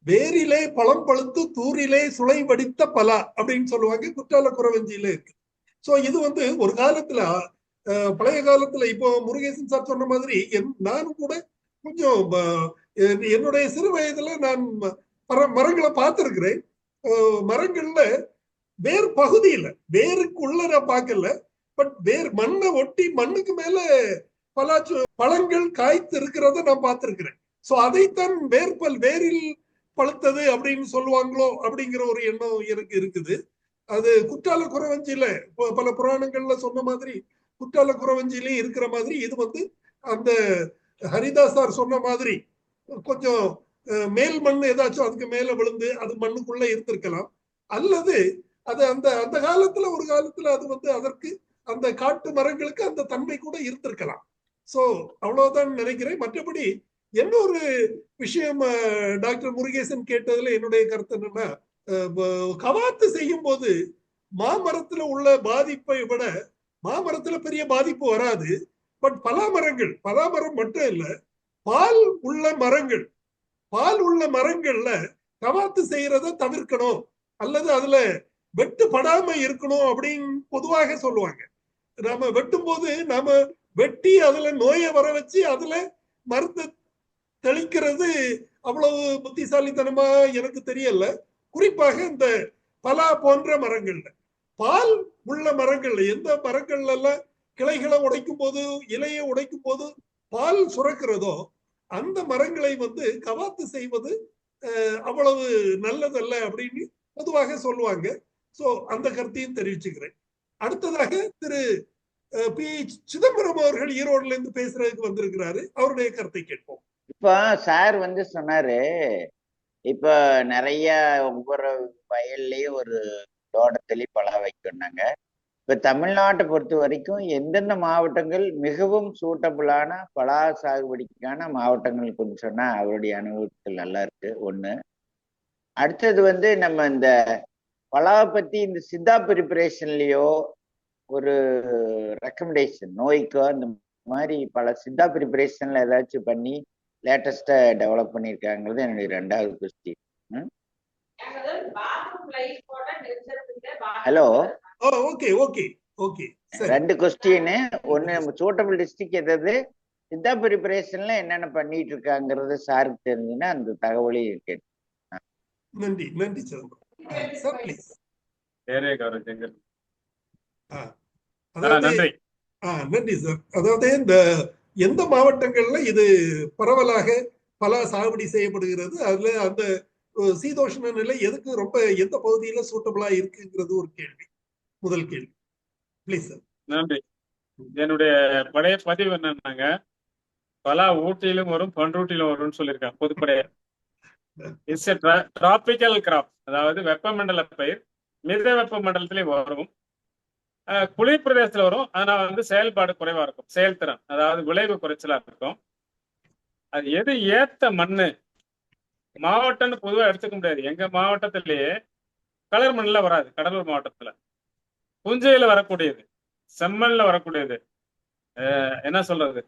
வேரிலே பழம் பழுத்து தூரிலே சுளை வடித்த பலா அப்படின்னு சொல்லுவாங்க, குற்றால குறவஞ்சியில இருக்கு. சோ இது வந்து ஒரு காலத்துல பழைய காலத்துல இப்போ முருகேசன் சார் சொன்ன மாதிரி நானும் கூட கொஞ்சம் என்னுடைய சிறு வயதுல நான் மரங்களை பார்த்திருக்கிறேன். மரங்கள்ல வேர் பகுதியில வேருக்குள்ள நான் பார்க்கல, பட் வேர் மண்ணை ஒட்டி மண்ணுக்கு மேல பழங்கள் காய்த்து இருக்கிறத நான் பார்த்திருக்கிறேன். சோ அதைத்தான் வேரில் பழுத்தது அப்படின்னு சொல்லுவாங்களோ அப்படிங்கிற ஒரு எண்ணம் எனக்கு இருக்குது. அது குற்றால குறவஞ்சியில பல புராணங்கள்ல சொன்ன மாதிரி குற்றால குறவஞ்சியிலே இருக்கிற மாதிரி இது வந்து அந்த ஹரிதாஸ் சார் சொன்ன மாதிரி கொஞ்சம் மேல் மண் ஏதாச்சும் அதுக்கு மேல விழுந்து அது மண்ணுக்குள்ள இருந்திருக்கலாம். அல்லது அது அந்த அந்த காலத்துல ஒரு காலத்துல அது வந்து அதற்கு அந்த காட்டு மரங்களுக்கு அந்த தன்மை கூட இருந்திருக்கலாம். சோ அவ்வளவுதான் நினைக்கிறேன். மற்றபடி என்ன ஒரு விஷயம் டாக்டர் முருகேசன் கேட்டதுல என்னுடைய கருத்து என்னன்னா, கவாத்து செய்யும் போது மாமரத்துல உள்ள பாதிப்பை விட மாமரத்துல பெரிய பாதிப்பு வராது. பட் பலாமரம் மட்டும் இல்ல, பால் உள்ள மரங்கள்ல கவாத்து செய்யறத தவிர்க்கணும், அல்லது அதுல வெட்டுப்படாம இருக்கணும் அப்படின்னு பொதுவாக சொல்லுவாங்க. நாம வெட்டும் போது நாம வெட்டி அதுல நோயை வர வச்சு அதுல மருந்து தெளிக்கிறது அவ்வளவு புத்திசாலித்தனமா எனக்கு தெரியல. குறிப்பாக இந்த பலா போன்ற மரங்கள்ல, பால் உள்ள மரங்கள்ல, எந்த மரங்கள்ல எல்லாம் கிளைகளை உடைக்கும் போது, இலையை உடைக்கும் போது பால் சுரக்கிறதோ அந்த மரங்களை வந்து கவாத்து செய்வது அவ்வளவு நல்லதல்ல அப்படின்னு பொதுவாக சொல்லுவாங்க. சோ அந்த கருத்தையும் தெரிவிச்சுக்கிறேன். அடுத்ததாக திரு பி சிதம்பரம் அவர்கள் ஈரோடுல இருந்து பேசுறதுக்கு வந்திருக்கிறாரு. அவருடைய கருத்தை கேட்போம். இப்ப சார் வந்து சொன்னாரு, இப்ப நிறைய ஒவ்வொரு வயல்லயும் ஒரு தோட்டத்திலயும் பலா வைக்கணுங்க. இப்ப தமிழ்நாட்டை பொறுத்த வரைக்கும் எந்தெந்த மாவட்டங்கள் மிகவும் சூட்டபிளான பலா சாகுபடிக்கான மாவட்டங்கள் கொஞ்சம் சொன்னா அவருடைய அனுபவத்தில் நல்லா இருக்கு ஒண்ணு. அடுத்தது வந்து நம்ம இந்த பலாவை பத்தி இந்த சித்தா ப்ரிப்பரேஷன்லயோ ஒரு ரெக்கமெண்டேஷன் நோய்க்கோ அந்த மாதிரி பல சித்தா ப்ரிப்பரேஷன்ல ஏதாச்சும் பண்ணி லேட்டஸ்டா டெவலப் பண்ணியிருக்காங்கிறது என்னுடைய 2வது question. Hello, okay okay okay. 2 question. ஒண்ணு சூட்டபிள் டிஸ்ட்ரிக்ட் எதாவது சித்தா ப்ரிப்பரேஷன்ல என்னென்ன பண்ணிட்டு இருக்காங்கிறது சாருக்கு தெரிஞ்சுன்னா அந்த தகவலையும் கேட்டு. நன்றி நன்றி சிதம்பரம் சார், ப்ளீஸ். நன்றி. நன்றி சார். அதாவது இந்த எந்த மாவட்டங்கள்ல இது பரவலாக பலா சாகுபடி செய்யப்படுகிறது, அதுல அந்த சீதோஷ்ண நிலை எதுக்கு ரொம்ப எந்த பகுதியில சூட்டபிளா இருக்குங்கிறது ஒரு கேள்வி, முதல் கேள்வி. Please sir. நன்றி. என்னுடைய பழைய பதிவு என்னன்னாங்க, பலா ஊட்டியிலும் வரும் பண்ருட்டியிலும் வரும்னு சொல்லியிருக்காங்க பொதுப்படையா. இட்ஸ் எ டிராபிக்கல் கிராப், அதாவது வெப்பமண்டல பயிர். மித வெப்பமண்டலத்திலேயும் வரும், குளிர் பிரதேசத்துல வரும். அதனால வந்து செயல்பாடு குறைவா இருக்கும், செயல்திறன் அதாவது விளைவு குறைச்சலா இருக்கும். அது எது ஏத்த மண்ணு மாவட்டம்னு பொதுவா எடுத்துக்க முடியாது. எங்க மாவட்டத்திலேயே கலர் மண்ணில வராது, கடலூர் மாவட்டத்துல புஞ்சையில வரக்கூடியது, செம்மண்ல வரக்கூடியது, என்ன சொல்றது,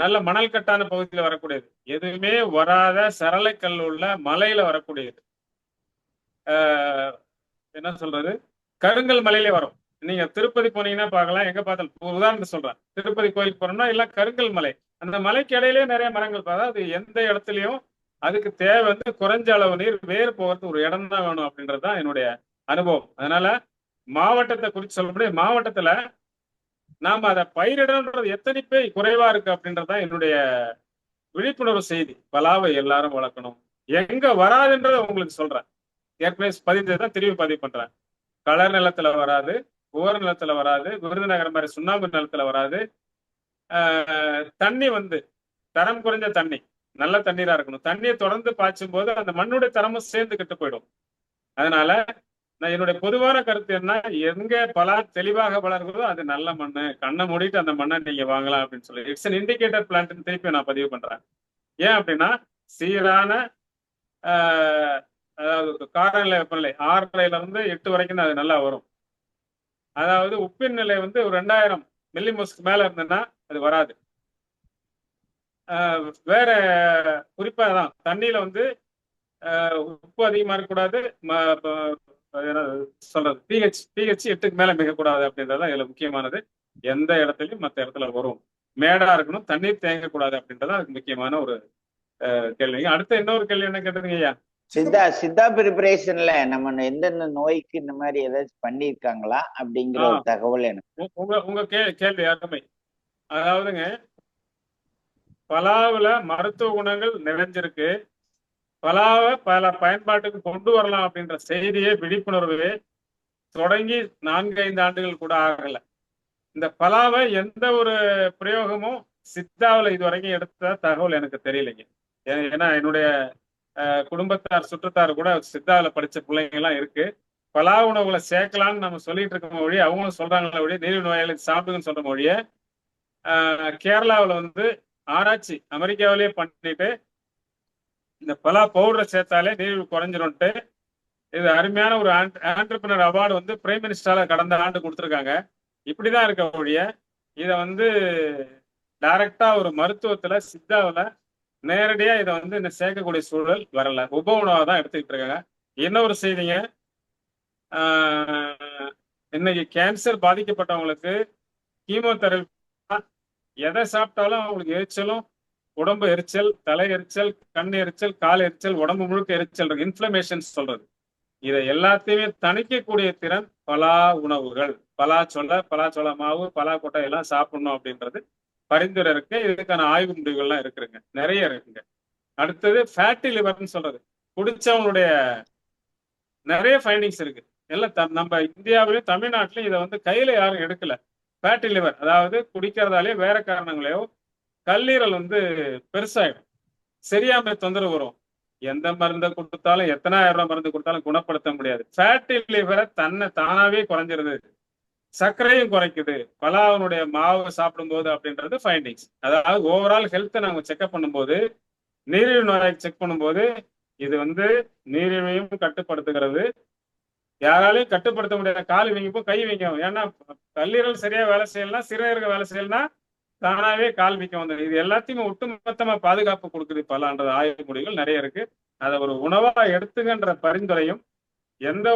நல்ல மணல் கட்டான பகுதியில வரக்கூடியது, எதுவுமே வராத சரளைக்கல் உள்ள மலையில வரக்கூடியது, என்ன சொல்றது, கருங்கல் மலையிலே வரும். நீங்க திருப்பதி போனீங்கன்னா பார்க்கலாம். எங்க பார்த்தாலும் உதாரணத்துக்கு சொல்றேன், திருப்பதி கோயிலுக்கு போனோம்னா எல்லாம் கருங்கல் மலை. அந்த மலைக்கு இடையிலேயே நிறைய மரங்கள் பார்த்தா அது எந்த இடத்துலயும் அதுக்கு தேவை வந்து குறைஞ்ச அளவு நீர் வேறு போகிறது ஒரு இடம் தான் வேணும் அப்படின்றதுதான் என்னுடைய அனுபவம். அதனால மாவட்டத்தை குறித்து சொல்லப்படி மாவட்டத்துல நாம அதை பயிரிடன்றது எத்தனை பேர் குறைவா இருக்கு அப்படின்றதுதான் என்னுடைய விழிப்புணர்வு செய்தி. பலாவை எல்லாரும் வளர்க்கணும். எங்க வராதுன்றத உங்களுக்கு சொல்றேன், ஏற்கனவே பதிந்ததுதான் திரும்பி பதிவு பண்றேன். கலர் நிலத்துல வராது, உவர் நிலத்துல வராது, விருதுநகர் மாதிரி சுண்ணாம்பு நிலத்துல வராது. தண்ணி வந்து தரம் குறைஞ்ச தண்ணி, நல்ல தண்ணீரா இருக்கணும். தண்ணியை தொடர்ந்து பாய்ச்சும் போது அந்த மண்ணுடைய தரமும் சேர்ந்து கெட்டு போயிடும். அதனால நான் என்னுடைய பொதுவான கருத்து என்ன, எங்க பலா தெளிவாக வளர்கிறதோ அது நல்ல மண்ணு, கண்ணை மூடிட்டு அந்த மண்ணை நீங்க வாங்கலாம் அப்படின்னு சொல்லி இட்ஸ் அன் இண்டிகேட்டர் பிளான்ட் திருப்பி நான் பதிவு பண்றேன். ஏன் அப்படின்னா சீரான அதாவது காரநிலை வெப்பநிலை 6.5 to 8 வரைக்கும் அது நல்லா வரும். அதாவது உப்பின் நிலை வந்து ஒரு 2000 மில்லிமோஸ்க்கு மேல இருந்ததுன்னா அது வராது. வேற குறிப்பா தான் தண்ணியில வந்து உப்பு அதிகமா இருக்கக்கூடாது, சொல்றது பிஹெச் 8க்கு மேல மிகக்கூடாது அப்படின்றதான் இதுல முக்கியமானது. எந்த இடத்துலயும் மற்ற இடத்துல வரும், மேடா இருக்கணும், தண்ணீர் தேங்கக்கூடாது அப்படின்றதான் அதுக்கு முக்கியமான ஒரு கேள்வி. அடுத்த இன்னொரு கேள்வி என்ன கேட்டதுங்க ஐயா? சித்தா ப்ரிப்பரேஷன்ல நம்ம எந்தெந்த நோய்க்கு இந்த மாதிரி ஏதாச்சும் பண்ணிருக்காங்களா அப்படிங்கிற ஒரு தகவல் எனக்கு. உங்க கேள்வி அருமை. அதாவதுங்க பலாவுல மருத்துவ குணங்கள் நிறைஞ்சிருக்கு, பலாவை பல பயன்பாட்டுக்கு கொண்டு வரலாம் அப்படின்ற செய்தியே விழிப்புணர்வு தொடங்கி 4-5 ஆண்டுகள் கூட ஆகல. இந்த பலாவை எந்த ஒரு பிரயோகமும் சித்தாவில் இதுவரைக்கும் எடுத்த தகவல் எனக்கு தெரியலைங்க. ஏன்னா என்னுடைய குடும்பத்தார் சுற்றத்தார் கூட சித்தாவில் படிச்ச பிள்ளைங்க எல்லாம் இருக்கு. பலா உணவுகளை சேர்க்கலாம்னு நம்ம சொல்லிட்டு இருக்க மொழி, அவங்களும் சொல்றாங்களே ஒழிய நீரிழிவு நோயாளிகளுக்கு சாப்பிடுங்கன்னு சொல்ற மொழிய கேரளாவில் வந்து ஆராய்ச்சி அமெரிக்காவிலேயே பண்ணிட்டு இந்த பலா பவுடரை சேர்த்தாலே நீரிழிவு குறைஞ்சிரும்ட்டு இது அருமையான ஒரு ஆண்டர்பிரினர் அவார்டு வந்து பிரைம் மினிஸ்டரால கடந்த ஆண்டு கொடுத்துருக்காங்க. இப்படிதான் இருக்க ஒழிய இதை வந்து டைரக்டா ஒரு மருத்துவத்துல சித்தாவில் நேரடியா இதை வந்து இந்த சேர்க்கக்கூடிய சூழல் வரல, உப உணவாக தான் எடுத்துக்கிட்டு இருக்காங்க. இன்னொரு செய்திங்க, இன்னைக்கு கேன்சர் பாதிக்கப்பட்டவங்களுக்கு கீமோதெரபி எதை சாப்பிட்டாலும் அவங்களுக்கு எரிச்சலும், உடம்பு எரிச்சல், தலை எரிச்சல், கண் எரிச்சல், கால் எரிச்சல், உடம்பு முழுக்க எரிச்சல் இருக்கு, இன்ஃப்ளமேஷன் சொல்றது. இதை எல்லாத்தையுமே தணிக்கக்கூடிய திறன் பலா உணவுகள், பலாச்சோள மாவு, பலாக்கொட்டை எல்லாம் சாப்பிடணும் அப்படின்றது பரிந்துரை இருக்கு. இதுக்கான ஆய்வு முடிவுகள்லாம் இருக்குங்க, நிறைய இருக்குங்க. அடுத்தது ஃபேட்டி லிவர்னு சொல்றது, குடிச்சவங்களுடைய நிறைய ஃபைண்டிங்ஸ் இருக்கு. எல்லாம் நம்ம இந்தியாவிலையும் தமிழ்நாட்டிலையும் இதை வந்து கையில யாரும் எடுக்கல. ஃபேட்டி லிவர், அதாவது குடிக்கிறதாலே வேற காரணங்களையோ கல்லீரல் வந்து பெருசாயிடும், சரியாமை தொந்தரவு வரும். எந்த மருந்தை கொடுத்தாலும், எத்தனை ஆயிரம் ரூபாய் மருந்து கொடுத்தாலும் குணப்படுத்த முடியாது. ஃபேட்டி லிவரை தானாவே குறைஞ்சிருது, சர்க்கரையும் குறைக்குது பலாவனுடைய மாவு சாப்பிடும்போது அப்படின்றது ஃபைண்டிங்ஸ். அதாவது ஓவரால் ஹெல்த்தை நாங்கள் செக்அப் பண்ணும்போது, நீரிழிவு நோயை செக் பண்ணும்போது இது வந்து நீரிழிவையும் கட்டுப்படுத்துகிறது. யாராலையும் கட்டுப்படுத்த முடியாத, கால் வீங்கிப்போ கை வீங்கும். ஏன்னா கல்லீரல் சரியா வேலை செய்யலாம், சிறுநீரக வேலை செய்யலாம், தானாவே கால் வீக்கம் வந்தது. இது எல்லாத்தையுமே ஒட்டுமொத்தமா பாதுகாப்பு கொடுக்குது பலான்ற ஆய்வு முடிவுகள் நிறைய இருக்கு. அதை ஒரு உணவா எடுத்துக்கின்ற பரிந்துரையும் எந்த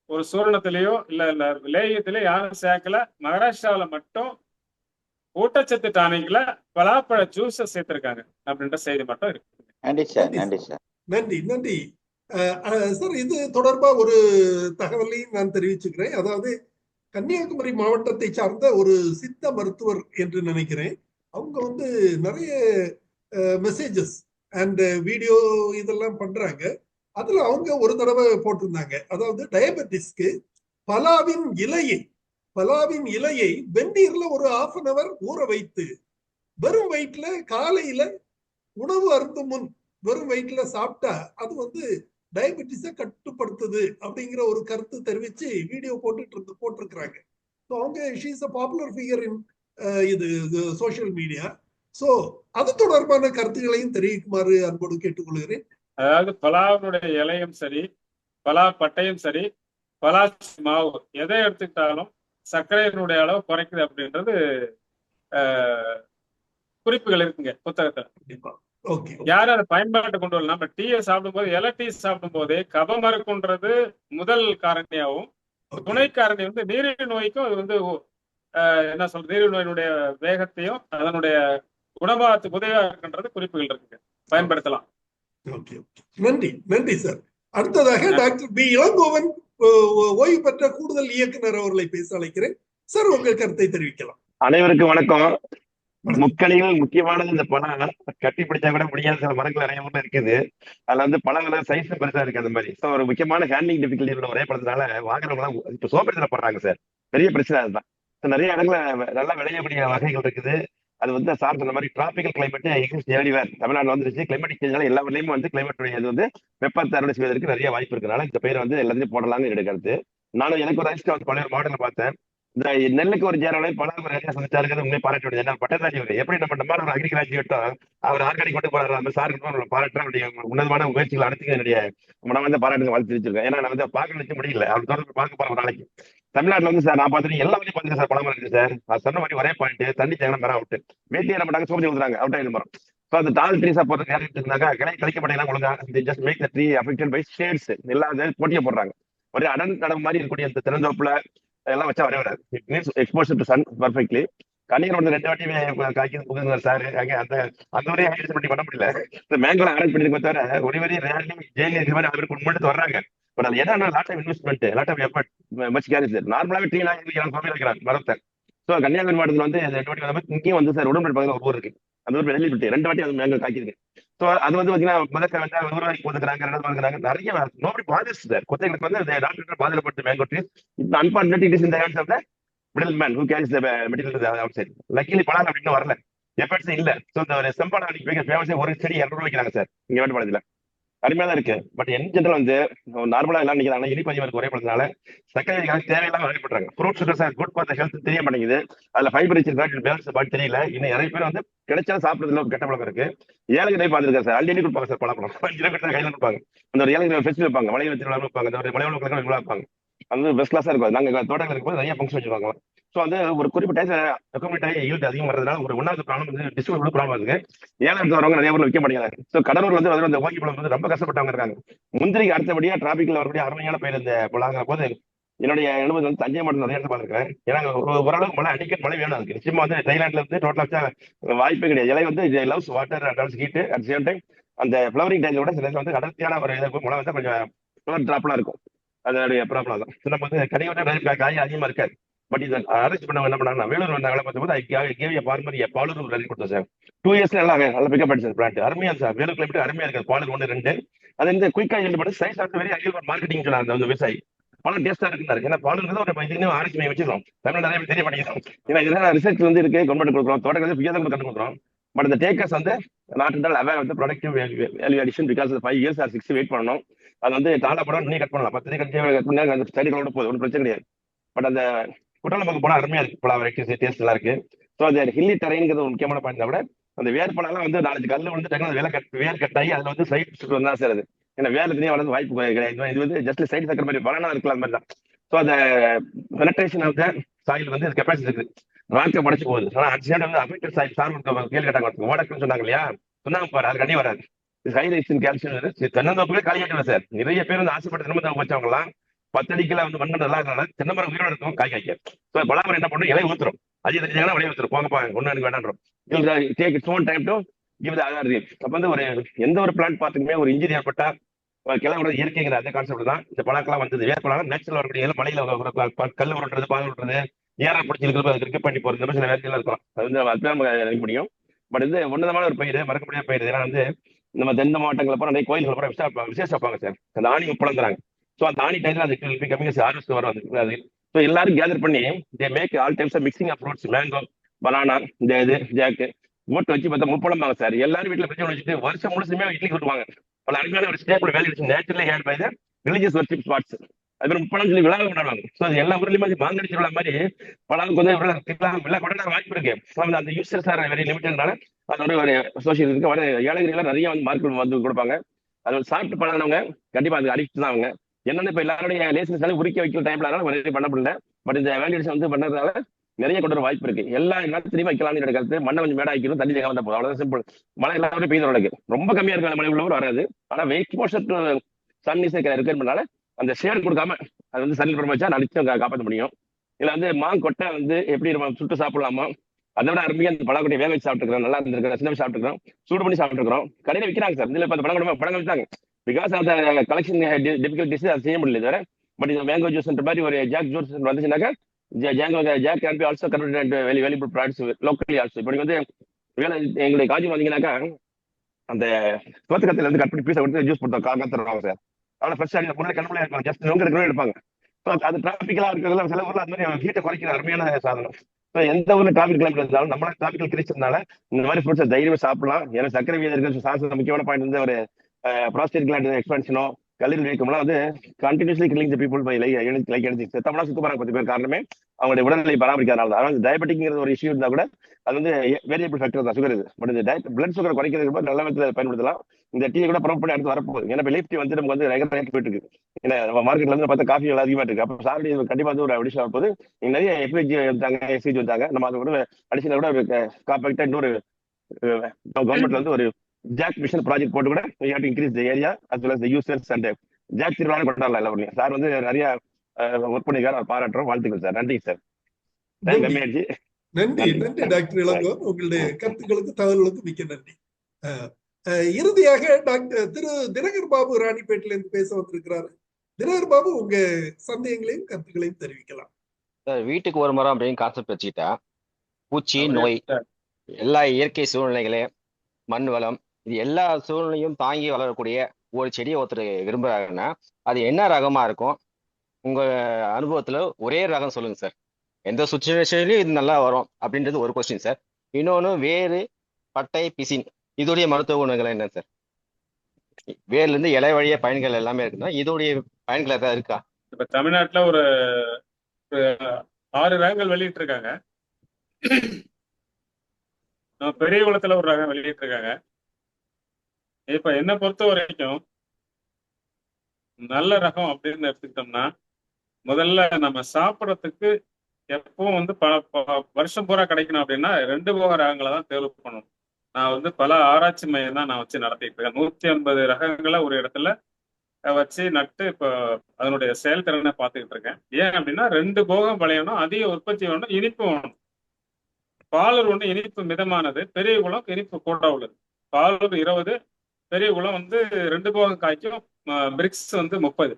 ஒரு சூரணத்திலேயோ இல்ல லேகியத்திலேயோ யாரும் சேர்க்கல. மகாராஷ்டிராவில் மட்டும் ஊட்டச்சத்து டானிக்ல பலாப்பழ ஜூஸை சேர்த்திருக்காங்க அப்படின்ற செய்தி மட்டும் இருக்கு. நன்றி சார், நன்றி சார். நன்றி நன்றி சார். இது தொடர்பா ஒரு தகவலையும் நான் தெரிவிச்சுக்கிறேன். அதாவது கன்னியாகுமரி மாவட்டத்தை சார்ந்த ஒரு சித்த மருத்துவர் என்று நினைக்கிறேன். அவங்க வந்து நிறைய மெசேஜஸ் அண்ட் வீடியோ இதெல்லாம் பண்றாங்க. அதுல அவங்க ஒரு தடவை போட்டிருந்தாங்க, அதாவது டயபெட்டிஸ்க்கு பலாவின் இலையை வெந்நீர்ல ஒரு 1/2 hour ஊற வைத்து வெறும் வயிற்றுல காலையில உணவு அருந்தும் முன் வெறும் வயிற்றுல சாப்பிட்டா அது வந்து டயபெட்டிஸை கட்டுப்படுத்துது அப்படிங்கிற ஒரு கருத்து தெரிவிச்சு வீடியோ போட்டிருக்கிறாங்க. அவங்க she is a popular figure in இது சோசியல் மீடியா. சோ அது தொடர்பான கருத்துக்களையும் தெரிவிக்குமாறு அன்போடு கேட்டுக்கொள்கிறேன். அதாவது பலாவினுடைய இலையும் சரி, பலா பட்டையும் சரி, பலா மாவு எதை எடுத்துக்கிட்டாலும் சர்க்கரையினுடைய அளவு குறைக்குது அப்படின்றது குறிப்புகள் இருக்குங்க புத்தகத்துல. கண்டிப்பா. ஓகே. யாரும் அதை பயன்பாட்டை கொண்டு வரலாம். நம்ம டீயை சாப்பிடும்போது, இலை டீ சாப்பிடும் போதே கபமறுக்குன்றது முதல் காரணியாகவும், துணை காரணி வந்து நீரிழிவு நோய்க்கும் அது வந்து என்ன சொல்றது, நீரிழிவு நோயினுடைய வேகத்தையும் அதனுடைய குணமாகத்துக்கு உதவியா இருக்குன்றது குறிப்புகள் இருக்குங்க, பயன்படுத்தலாம். நன்றி சார். அடுத்ததாக டாக்டர் பி இளங்கோவன் ஓய்வு பெற்ற கூடுதல் இயக்குனர் அவர்களை பேச அழைக்கிறேன். சார், உங்கள் கருத்தை தெரிவிக்கலாம். அனைவருக்கும் வணக்கம். முக்கணிகள் முக்கியமானது இந்த பழம். கட்டி பிடிச்சா கூட முடியாத சில மரங்கள் நிறைய ஊர்ல இருக்குது. அதுல வந்து பழங்கள சைஸ் பெருசா இருக்கு அந்த மாதிரி. ஸோ ஒரு முக்கியமான ஹேண்ட்லிங் டிஃபிகல்ட்டி உள்ள ஒரே பழத்தினால வாங்குறவங்க இப்ப சோம்பேறித்தனப்படுறாங்க சார். பெரிய பிரச்சனை அதுதான். நிறைய இடங்கள்ல நல்லா விளையக்கூடிய வகைகள் இருக்குது. அது வந்து சார் சொன்ன மாதிரி tropical climate exist everywhere. Tamil Nadu வந்துருச்சு. கிளைமேட்டிக் சேஞ்சால எல்லா ஊர்லயும் வந்து கிளைமேட் அது வந்து வெப்பத்தை அறுவடை செய்வதற்கு நிறைய வாய்ப்பு இருக்கிறனால இந்த பேர் வந்து எல்லாத்தையும் போடலாம்னு எடுக்கிறது. நானும் எனக்கு ஒரு ஐஸ்ட் வந்து பழைய மாடல பார்த்தேன். இந்த நெல்லுக்கு ஒரு ஜேரலை பழம் நிறைய சந்திச்சாருங்கிறது உண்மையை பாராட்ட வேண்டியது. என்ன பட்டதாரி அவர் எப்படி நம்ம நம்ம ஒரு அக்ரி கிராஜுவேட்டும் அவர் ஆர்கானிக் கொண்டு போறாரு. அந்த சாருக்கு பாராட்டுற அவருடைய உன்னதமான முயற்சிகள் அனைத்துக்கு என்னுடைய மனம் வந்து பாராட்டுங்க வாழ்த்து தெரிவிச்சிருக்கேன். ஏன்னா நான் வந்து பார்க்க நினைச்ச முடியல. அவர் தொடர்ந்து பார்க்க போற ஒரு நாளைக்கு தமிழ்நாட்டில் வந்து சார் நான் பார்த்துட்டு எல்லா வரையும் பார்த்துருக்கேன் சார். பழம் இருக்கு சார். அது சொன்ன மாதிரி ஒரே பாயிண்ட் தண்ணி தேங்கின மரம் அவுட்டு வீட்டில் என்ன பண்ணாங்க, சோம்பி ஊத்துறாங்க அவுட் ஆயிடும் மரம். ஸோ அந்த டால் ட்ரீஸா போறது நேரம் இருந்தாங்க கிளை கழிக்க மாட்டேங்கிறாங்க ஒழுங்கா. Just make the tree affected by shades எல்லா போட்டியை போடுறாங்க. ஒரு அடல் மாதிரி இருக்கக்கூடிய அந்த திறந்தோப்புல எல்லாம் வச்சா வரவே வராது. It means exposure to sun perfectly. கண்ணீர் வந்து 2 வாட்டி காய்க்கு சார். அங்கே அந்த ஒரே ஹைட்ரேஷன் பண்ண முடியல. இந்த மேங்கோல அரேஞ்ச் பண்ணிருக்க தவிர ஒரு வரையும் ரேர்லி ஜெயிலி இது மாதிரி அவருக்கு முன்னிட்டு வர்றாங்க. பட் அது என்ன lot of investment, lot of effort, much carry sir. நார்மலாவே ட்ரீ வைக்கிறாங்க மரத்தை. ஸோ கன்னியாகுமரி மாவட்டத்தில் வந்து 2 வாட்டி வந்த இங்கேயும் வந்து சார் உடம்பு பக்கத்தில் ஒரு ஊர் இருக்கு. அந்த ஊர் வெளியே விட்டு 2 வாட்டி அது மேங்கோ காய்க்கிருக்கு. ஸோ அது வந்து பாத்தீங்கன்னா முதல்ல வந்து 1 ரூபாய்க்கு ஒதுக்குறாங்க, 2 வாங்குறாங்க. நிறைய நோபடி பாதிச்சு சார். கொத்தைகளுக்கு வந்து டாக்டர் பாதிக்கப்பட்டு மேங்கோ ட்ரீஸ். இப்போ unfortunately it is in the hands of the middle man who carries the material outside. Luckily பழம் அப்படின்னு வரல, எஃபர்ட்ஸ் இல்ல. ஸோ இந்த செம்பாடா ஃபேமஸே ஒரு செடி 200 ரூபாய் வைக்கிறாங்க சார் இங்க வேண்டுபாளையத்துல. அருமையா தான் இருக்கு. பட் என் ஜென்ரல் வந்து நார்மலா எல்லாம் நினைக்கிறாங்க இனிப்பு அதிகமாக ஒரே பழத்தினால சர்க்கரை தேவையில்லாம வகைப்படுறாங்க. Fruit sugar sir good for the health தெரிய மாட்டேங்குது. அதுல ஃபைபர் ரிச் பேலன்ஸ் பாட்டு தெரியல. இன்னும் நிறைய பேர் வந்து கிடைச்சா சாப்பிடுறதுல ஒரு கெட்ட பழக்கம் இருக்கு. ஏழைகளை பார்த்துருக்காரு சார். அள்ளி கொடுப்பாங்க சார் பழப்பழம் 5 ரூபாய் கையில கொடுப்பாங்க. அந்த ஒரு ஏழை ஃபெஸ்டிவல் வைப்பாங்க, மலையில திருவிழா வைப்பாங்க, அந்த ஒரு மலையாள வைப்பாங்க. அது பெஸ்ட் கிளாஸா இருக்கும். நாங்க தோட்டங்கள் இருக்கும்போது நிறைய ஃபங்க்ஷன் வச்சிருக்காங்க. ஸோ வந்து ஒரு குறிப்பிட்ட ஈல்டு அதிகம் வரதுனால ஒரு 1வது ப்ராப்ளம் வந்து டிஸ்ட்ரிபியூட் ப்ராப்ளம் இருக்கு. ஏழை வரவங்க நிறைய ஊர்ல விற்க மாட்டேங்கிறாங்க. ஸோ கடலூர் வந்து அந்த ஓகி பழம் வந்து ரொம்ப கஷ்டப்பட்டவங்க இருக்காங்க. முந்திரிக்கு அடுத்தபடியா டிராபிக்ல வரக்கூடிய அருமையான பேர் இந்த பழங்கிற போது என்னுடைய அனுபவம் வந்து தஞ்சை மாவட்டம் நிறைய இடத்துல பார்த்துருக்கேன். ஏன்னா ஓரளவுக்கு மழை அடிக்கடி மழை வேணும். அதுக்கு நிச்சயமா வந்து தைலாண்ட்ல இருந்து டோட்டலா வாய்ப்பே கிடையாது. இலை வந்து loves water advance heat at same time அந்த ஃபிளவரிங் டைம்ல விட சில வந்து அடர்த்தியான ஒரு மழை வந்து கொஞ்சம் டிராப்லாம் இருக்கும். அதனுடைய ப்ராப்ளம் தான். நம்ம வந்து கடையோட காய் அதிகமா இருக்காது. பட் இதை அரேஞ்ச் பண்ண என்ன பண்ணாங்கன்னா வேலூர் வந்தாங்களே பார்த்தும்போது பால்மரி பாலூர் ரெடி கொடுத்தோம் சார். 2 years நல்லா பிக்கப் ஆயிடுச்சு பிளான்ட். அருமையா சார், வேலூர் கிளைமேட் அருமையா இருக்காது. பாலூர் 1, 2 அது வந்து குயிக்கா ஹேண்டில் பண்ணி size of very agile marketing சொன்னாங்க அந்த விவசாயி. பழம் டேஸ்டா இருக்குனாரு. ஏன்னா பாலூருக்கு ஒரு இதுன்னு ஆராய்ச்சி மையம் வச்சிருக்கோம். தமிழ் நிறைய பேர் தெரிய மாட்டேங்கிறோம். ஏன்னா இதெல்லாம் ரிசர்ச் வந்து இருக்கு, கவர்மெண்ட் கொடுக்குறோம், தோட்டக்கலை பிஜா கண்டு கொடுக்குறோம். பட் இந்த டேக்கர்ஸ் வந்து நாட் அண்ட் அவேர் வந்து productive value addition because 5 years or 6 wait பண்ணணும். அது வந்து தாளா படம் நீ கட் பண்ணலாம், 10 கட் பண்ணி அந்த ஸ்டைலோட போகுது, ஒன்றும் பிரச்சனை கிடையாது. பட் அந்த குற்றாலம் போனால் அருமையா இருக்கு, பல வெரைட்டிஸ் டேஸ்ட் எல்லாம் இருக்கு. ஸோ அந்த ஹில்லி டரைங்கிறது ஒரு முக்கியமான பாயிண்ட். விட அந்த வேர்பழம்லாம் வந்து 4 கல்லு வந்து டக்குனு வேர் கட்டாகி அதில் வந்து சைட் சுற்று தான் சார். அது ஏன்னா வேலை தனியாக வளர்ந்து வாய்ப்பு கிடையாது. இது வந்து ஜஸ்ட் சைடு தக்கிற மாதிரி பலனா இருக்கலாம் மாதிரி தான். ஸோ அந்த பெனட்ரேஷன் ஆஃப் த சாயில் வந்து கெப்பாசிட்டி இருக்கு, ராக்கை படைச்சு போகுது. ஆனால் அந்த வந்து அஃபெக்டட் சாயில் சார் கேள்வி கேட்டாங்க, ஓடக்குன்னு சொன்னாங்க இல்லையா, சொன்னாங்க பாரு, அது கண்டி வராது. ஹை ரைசின் கால்சியம் தென்னந்தோப்புகளே காலியாக்கல சார். நிறைய பேர் வந்து ஆசைப்பட்டு திரும்ப வச்சவங்கலாம் 10 அடிக்கெல்லாம் வந்து மண்ணு நல்லா இருக்கனால தென்னமரம் உயிரோட இருக்கும், காய் காய்க்க. ஸோ பலாமரம் என்ன பண்ணும், இலை ஊத்துரும், அது தெரிஞ்சாங்கன்னா விளைய ஊத்துரும், போங்கப்பா ஒன்று எனக்கு வேண்டான்றோம். Take its own time to give the other thing. அப்போ வந்து ஒரு எந்த ஒரு பிளான்ட் பார்த்துக்குமே ஒரு இன்ஜுரி ஏற்பட்டா கிளம்புற இயற்கைங்கிற அதே கான்செப்ட் தான் இந்த பழக்கெல்லாம் வந்தது. வேர்பழம் நேச்சுரல் வரக்கூடிய மலையில கல் உருட்டுறது, பால் உருட்டுறது, ஏற பிடிச்சிருக்கிறது, கிரிக்கெட் பண்ணி போறது, இந்த மாதிரி சில வேலைகள் இருக்கும். அது வந்து அதுதான் நினைக்க முடியும். பட் இது உன்னதமான ஒரு பயிர், மறக்க முடியாத பயிர். ஏன்னா வந்து நம்ம தென்னை மாவட்டங்களை போற நிறைய கோயில்கள் போற விசேஷம் வைப்பாங்க சார். அந்த ஆணி உப்பளந்துறாங்க. ஸோ அந்த ஆணி டைம்ல அது கம்மியாக ஹார்வெஸ்ட் வரும். அது ஸோ எல்லாரும் கேதர் பண்ணி they make all times mixing of fruits, mango, banana, இந்த இது ஜாக்கு ஓட்டு வச்சு பார்த்தா முப்பளம்பாங்க சார். எல்லாரும் வீட்டில் பிரச்சனை வச்சுட்டு வருஷம் முழுசுமே இட்லி கொடுவாங்க. பல அருமையான ஒரு stable value naturally had by the religious worship spots. அது மாதிரி முப்பளம் சொல்லி விழா கொண்டாடுவாங்க. ஸோ அது எல்லா ஊர்லயுமே மாங்கடிச்சு விழா மாதிரி பழம் கொஞ்சம் விழா கொண்டாட வாய்ப்பு இருக்கு. அந்த யூசர்ஸ் ஆர் வெரி லிமிட்டட்னால அது ஒரு சோசியல் இருக்கு. வர ஏழைகள் நிறைய வந்து மார்க்கெட் வந்து கொடுப்பாங்க. அது சாப்பிட்டு பழகினவங்க கண்டிப்பா அது அடிக்ட் தான். அவங்க என்னன்னு இப்ப எல்லாருடைய லேசன்ஸ் உரிக்க வைக்கிற டைம்ல பண்ண முடியல. பட் இந்த வேல்யூஸ் வந்து பண்ணதுனால நிறைய கொண்டு வர வாய்ப்பு இருக்கு. எல்லா இடத்துலையும் வைக்கலாம்னு எடுக்கிறது, மண்ணை கொஞ்சம் மேடா வைக்கணும், தண்ணி தேங்க வந்தா போதும், அவ்வளவுதான் சிம்பிள். மழை எல்லாமே பெய்தவர்களுக்கு ரொம்ப கம்மியா இருக்க மழை உள்ளவர் வராது. ஆனா எக்ஸ்போஷர் டு சன் இஸ் இருக்கிறதுனால அந்த ஷேர் கொடுக்காம அது வந்து சன் வச்சா நிச்சயம் காப்பாற்ற முடியும். இதுல வந்து மாங்கொட்டை வந்து எப்படி நம்ம சுட்டு சாப்பிடலாமா, அதை விட அருமையா அந்த பழக்கொட்டை வேக வச்சு சாப்பிட்டுக்கிறோம், நல்லா இருந்திருக்கிறோம், சின்ன சாப்பிட்டுக்கிறோம், சூடு பண்ணி சாப்பிட்டுக்கிறோம். கடையில விற்கிறாங்க சார். இதுல பழம் வச்சாங்க பிகாஸ் அந்த கலெக்ஷன் டிஃபிகல்டிஸ் அதை செய்ய முடியல இதுவரை. பட் இந்த மேங்கோ ஜூஸ்ன்ற மாதிரி ஒரு ஜாக் ஜூஸ் வந்துச்சுனாக்கா jack can be also converted very valuable products locally also. இப்போ நீங்க வந்து எங்களுடைய காஜி வந்தீங்கன்னாக்கா அந்த தோட்டக்கத்தில் வந்து கட் பண்ணி பீஸை கொடுத்து ஜூஸ் போட்டோம் காத்தருவாங்க சார். அவ்வளோ ஃப்ரெஷ்ஷாக அந்த பொருளை கண்மலையாக இருப்பாங்க, ஜஸ்ட் நோங்க இருக்கிறவங்க எடுப்பாங்க. ஸோ அது டிராபிக்கலாக இருக்கிறதுல சில ஊரில் அந்த மாதிரி ஹீட்டை குறைக்கிற அருமையான சாதனம். ஸோ எந்த ஊரில் டிராபிக் கிளைமேட் இருந்தாலும் நம்மள டிராபிக்கல் கிடைச்சதுனால இந்த மாதிரி ஃப்ரூட்ஸை தைரியமாக சாப்பிடலாம். ஏன்னா சக்கரை வியாதி இருக்கிற சான்ஸ் முக்கியமான பாயிண்ட் வந்து ஒரு ப்ராஸ்டேட் கிளாண்ட் எக்ஸ்பென்ஷனோ கல்லீரல் வீக்கம்லாம் வந்து continuously killing the people by like செத்தம்னா சுத்த போறாங்க 10 பேர். காரணமே அவங்களுடைய உடல்நிலை பராமரிக்கிறதுனால தான். அதாவது டயபெட்டிக்ங்கிறது ஒரு இஷ்யூ இருந்தால் கூட அது வந்து வேரியபிள் ஃபேக்டர் தான் சுகர். இது பட் இந்த பிளட் சுகர் குறைக்கிறதுக்கு நல்ல விதத்தில் பயன்படுத்தலாம். இந்த டீயை கூட ப்ரொமோட் பண்ணி அடுத்து வரப்போகுது. ஏன்னா லீஃப் டீ வந்து நமக்கு வந்து ரெகுலர் போயிட்டு இருக்கு. ஏன்னா மார்க்கெட்ல வந்து பார்த்தா காஃபி அதிகமாக இருக்கு. அப்போ சாப்பிட்டு கண்டிப்பாக வந்து ஒரு அடிஷன் வரப்போது. நிறைய எஃப்எஜி வந்தாங்க, எஸ்சிஜி வந்தாங்க. நம்ம அது கூட அடிஷனல் கூட ஒரு காப்பாக்டா இன்னொரு கவர்மெண்ட்ல வந்து ஒரு ஜாக் மிஷன் ப்ராஜெக்ட் போட்டு கூட increase the area as well as the users and jack திருவிழா கொண்டாடலாம் எல்லாரும். சார் வந்து நிறைய ஒர்க் பண்ணிருக்காரு, அவர் பாராட்டுறோம், வாழ்த்துக்கள் சார். நன்றி சார். நன்றி நன்றி டாக்டர் இளங்கோவன், உங்களுடைய கருத்துக்களுக்கு தகவல்களுக்கு மிக்க நன்றி. இறுதியாக டாக்டர் திரு தினகர் பாபு ராணிப்பேட்டில இருந்து பேச வந்திருக்கிறாரு. தினகர் பாபு, உங்க சந்தேகங்களையும் கருத்துக்களையும் தெரிவிக்கலாம். வீட்டுக்கு ஒரு மரம் அப்படின்னு கான்செப்ட் வச்சுக்கிட்டா பூச்சி நோய் எல்லா இயற்கை சூழ்நிலைகளையும் மண் வளம் இது எல்லா சூழ்நிலையும் தாங்கி வளரக்கூடிய ஒரு செடியை ஒருத்தர் விரும்புறாங்கன்னா அது என்ன ரகமா இருக்கும்? உங்க அனுபவத்துல ஒரே ரகம் சொல்லுங்க சார். எந்த சுச்சுவேஷன்லயும் இது நல்லா வரும் அப்படின்றது ஒரு கொஸ்டின் சார். இன்னொன்னு வேறு பட்டை பிசின் இதோடைய மருத்துவ குணங்கள் என்ன சார்? வேர்ல இருந்து இலை வழிய பயன்கள் எல்லாமே இருக்குன்னா இதோடைய பயன்கள் ஏதாவது இருக்கா? இப்ப தமிழ்நாட்டுல ஒரு 6 ரகங்கள் வெளியிட்டு இருக்காங்க. பெரிய குளத்துல ஒரு ரகம் வெளியிட்டு இருக்காங்க. இப்ப என்ன பொறுத்த வரைக்கும் நல்ல ரகம் அப்படின்னு எடுத்துக்கிட்டோம்னா முதல்ல நம்ம சாப்பிட்றதுக்கு எப்பவும் வந்து வருஷம் பூரா கிடைக்கணும் அப்படின்னா 2 போக ரகங்களை தான் தேர்வு பண்ணணும். நான் வந்து பல ஆராய்ச்சி மையம் தான் நான் வச்சு நடத்திட்டு இருக்கேன். 150 ரகங்களை ஒரு இடத்துல வச்சு நட்டு இப்போ அதனுடைய செயல்திறனை பார்த்துக்கிட்டு இருக்கேன். ஏன் அப்படின்னா 2 போகம் விளையணும், அதிக உற்பத்தி வேணும், இனிப்பு வேணும். பாலூர் ஒன்று இனிப்பு மிதமானது, பெரிய குளம் இனிப்பு கூட உள்ளது. பாலூர் 20, பெரிய குளம் வந்து 2 போகம் காய்க்கும், பிரிக்ஸ் வந்து 30.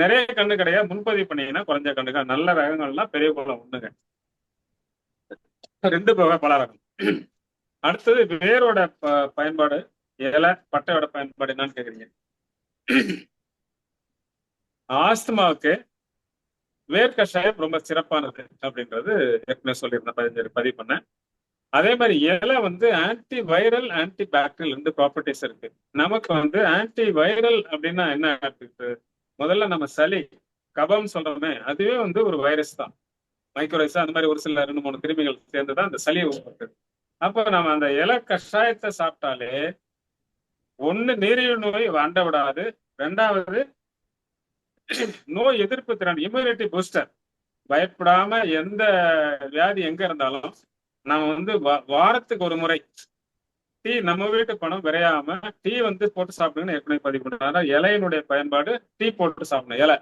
நிறைய கண்ணு கிடையாது, முன்பதிவு பண்ணீங்கன்னா குறைஞ்ச கண்ணுங்க. நல்ல ரகங்கள்லாம் பெரிய பழம் ஒண்ணுங்க, 2 வகை பல ரகம். அடுத்தது வேரோட பயன்பாடு, இலை பட்டையோட பயன்பாடு என்னன்னு கேக்குறீங்க. ஆஸ்துமாவுக்கு வேர் கஷாயம் ரொம்ப சிறப்பானது அப்படின்றது ஏற்கனவே சொல்லியிருந்தேன், பதிவு பண்ணேன். அதே மாதிரி இலை வந்து anti viral anti bacterial 2 properties இருக்கு. நமக்கு வந்து ஆன்டி வைரல் அப்படின்னா என்ன இருக்கு, முதல்ல நம்ம சளி கபம் சொல்றோமே, அதுவே வந்து ஒரு வைரஸ் தான், மைக்ரோவைரஸ், அந்த மாதிரி ஒரு சில 2-3 கிருமிகள் சேர்ந்துதான் அந்த சளியை உருவாக்குது. அப்போ நம்ம அந்த இலை கஷாயத்தை சாப்பிட்டாலே ஒண்ணு நீரிழிவு நோய் அண்ட விடாது, 2வது நோய் எதிர்ப்பு திறன், இம்யூனிட்டி பூஸ்டர். பயப்படாம எந்த வியாதி எங்க இருந்தாலும் நம்ம வந்து வாரத்துக்கு ஒரு முறை டீ, நம்ம வீட்டு பணம் விரையாம டீ வந்து போட்டு சாப்பிடுங்கன்னு ஏற்கனவே பதிவு பண்றாங்க. இலையினுடைய பயன்பாடு டீ போட்டு சாப்பிடணும். இலை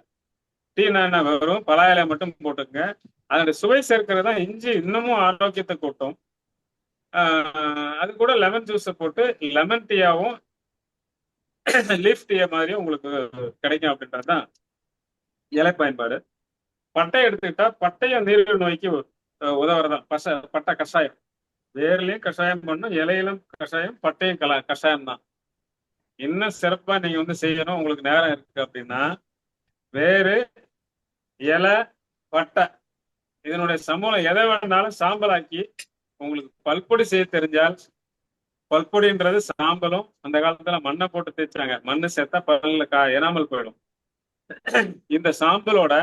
டீனா என்ன, வெறும் பலா இலை மட்டும் போட்டுக்கங்க. அதனுடைய சுவை சேர்க்கிறது தான் இஞ்சி, இன்னமும் ஆரோக்கியத்தை கூட்டும். அது கூட லெமன் ஜூஸை போட்டு லெமன் டீயாவும் லீஃப் டீ மாதிரியும் உங்களுக்கு கிடைக்கும் அப்படின்றதுதான் இலை பயன்பாடு. பட்டை எடுத்துக்கிட்டா பட்டையும் நீரிழிவு நோய்க்கு உதவுறதான் பட்டை கஷாயம். வேர்லயும் கஷாயம் பண்ணும், இலையிலும் கஷாயம், பட்டையும் கஷாயம் தான். இன்னும் சிறப்பா நீங்க வந்து செய்யணும், உங்களுக்கு நேரம் இருக்கு அப்படின்னா வேறு, இலை, பட்டை இதனுடைய சமூலம் எதை வேணாலும் சாம்பலாக்கி உங்களுக்கு பல்பொடி செய்ய தெரிஞ்சால், பல்பொடின்றது சாம்பலும், அந்த காலத்துல மண்ணை போட்டு தேய்ச்சாங்க, மண்ணு சேர்த்தா பல்ல எனாமல் போயிடும். இந்த சாம்பலோட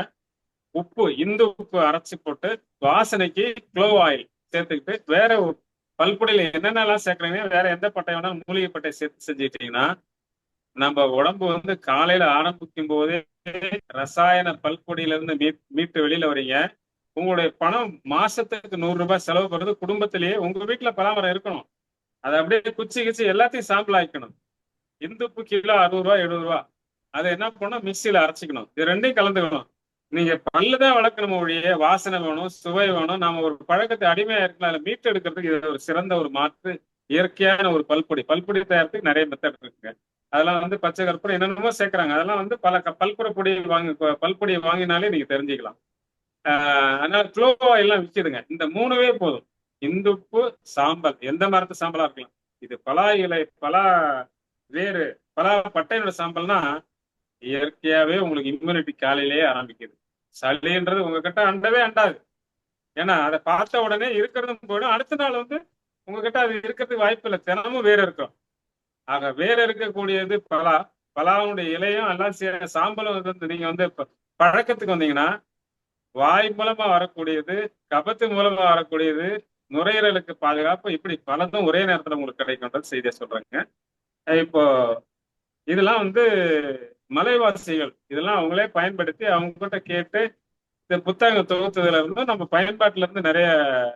உப்பு, இந்து உப்பு அரைச்சி போட்டு வாசனைக்கு க்ளோவ் ஆயில் சேர்த்துக்கிட்டு வேற பல்பொடியில என்னென்னலாம் சேர்க்கறீங்க, வேற எந்த பட்டை வேணாலும் மூலிகை பட்டை சேர்த்து செஞ்சுக்கிட்டீங்கன்னா நம்ம உடம்பு வந்து காலையில ஆரம்பிக்கும் போதே ரசாயன பல்பொடியில இருந்து மீட்டு வெளியில வரீங்க. உங்களுடைய பணம் மாசத்துக்கு 100 ரூபாய் செலவு பண்ணுறது, குடும்பத்திலேயே உங்க வீட்டுல பலாமரம் இருக்கணும், அதை அப்படியே குச்சி கிச்சி எல்லாத்தையும் சாம்பிள் ஆக்கிக்கணும். இந்துப்பு கிலோ 60 ரூபா 70 ரூபா, அதை என்ன பண்ணணும், மிக்சியில அரைச்சிக்கணும். இது 2யும் கலந்துக்கணும். நீங்க பல்லுதான் வளர்க்கணும் ஒழிய வாசனை வேணும், சுவை வேணும். நாம ஒரு பழக்கத்தை அடிமையா இருக்கலாம், அதை மீட்டு எடுக்கிறதுக்கு இது ஒரு சிறந்த ஒரு மாற்று, இயற்கையான ஒரு பல்பொடி. பல்பொடி தயாரிப்புக்கு நிறைய மெத்தட் இருக்குங்க. அதெல்லாம் வந்து பச்சை கற்பூரம் என்னென்னமோ சேர்க்கறாங்க. அதெல்லாம் வந்து பல்புற பொடி பல்பொடியை வாங்கினாலே நீங்க தெரிஞ்சுக்கலாம். அதனால க்ளோவா எல்லாம் விற்கிதுங்க. இந்த 3வே போதும். இந்துப்பு, சாம்பல், எந்த மரத்து சாம்பலா இருக்கலாம். இது பலா இலை, பலா வேறு, பலா பட்டையோட சாம்பல்னா இயற்கையாவே உங்களுக்கு இம்யூனிட்டி காலையிலேயே ஆரம்பிக்குது. சளின்றது உங்ககிட்ட அண்டவே அண்டாது. ஏன்னா அதை பார்த்த உடனே இருக்கிறதும் போயிடும். அடுத்த நாள் வந்து உங்ககிட்ட அது இருக்கிறதுக்கு வாய்ப்பு இல்லை, தினமும் வேற இருக்கும். ஆக வேற இருக்கக்கூடியது பலா, பலாவுடைய இலையும் எல்லாம் சாம்பலும் வந்து நீங்க வந்து பழக்கத்துக்கு வந்தீங்கன்னா வாய் மூலமா வரக்கூடியது, கபத்து மூலமா வரக்கூடியது, நுரையீரலுக்கு பாதுகாப்பு, இப்படி பலதும் ஒரே நேரத்துல உங்களுக்கு கிடைக்கும்ன்றது செய்தியை சொல்றாங்க. இப்போ இதெல்லாம் வந்து மலைவாசிகள் இதெல்லாம் அவங்களே பயன்படுத்தி அவங்ககிட்ட கேட்டு இந்த புத்தகம் தொகுத்ததுல இருந்து நம்ம பயன்பாட்டுல இருந்து நிறைய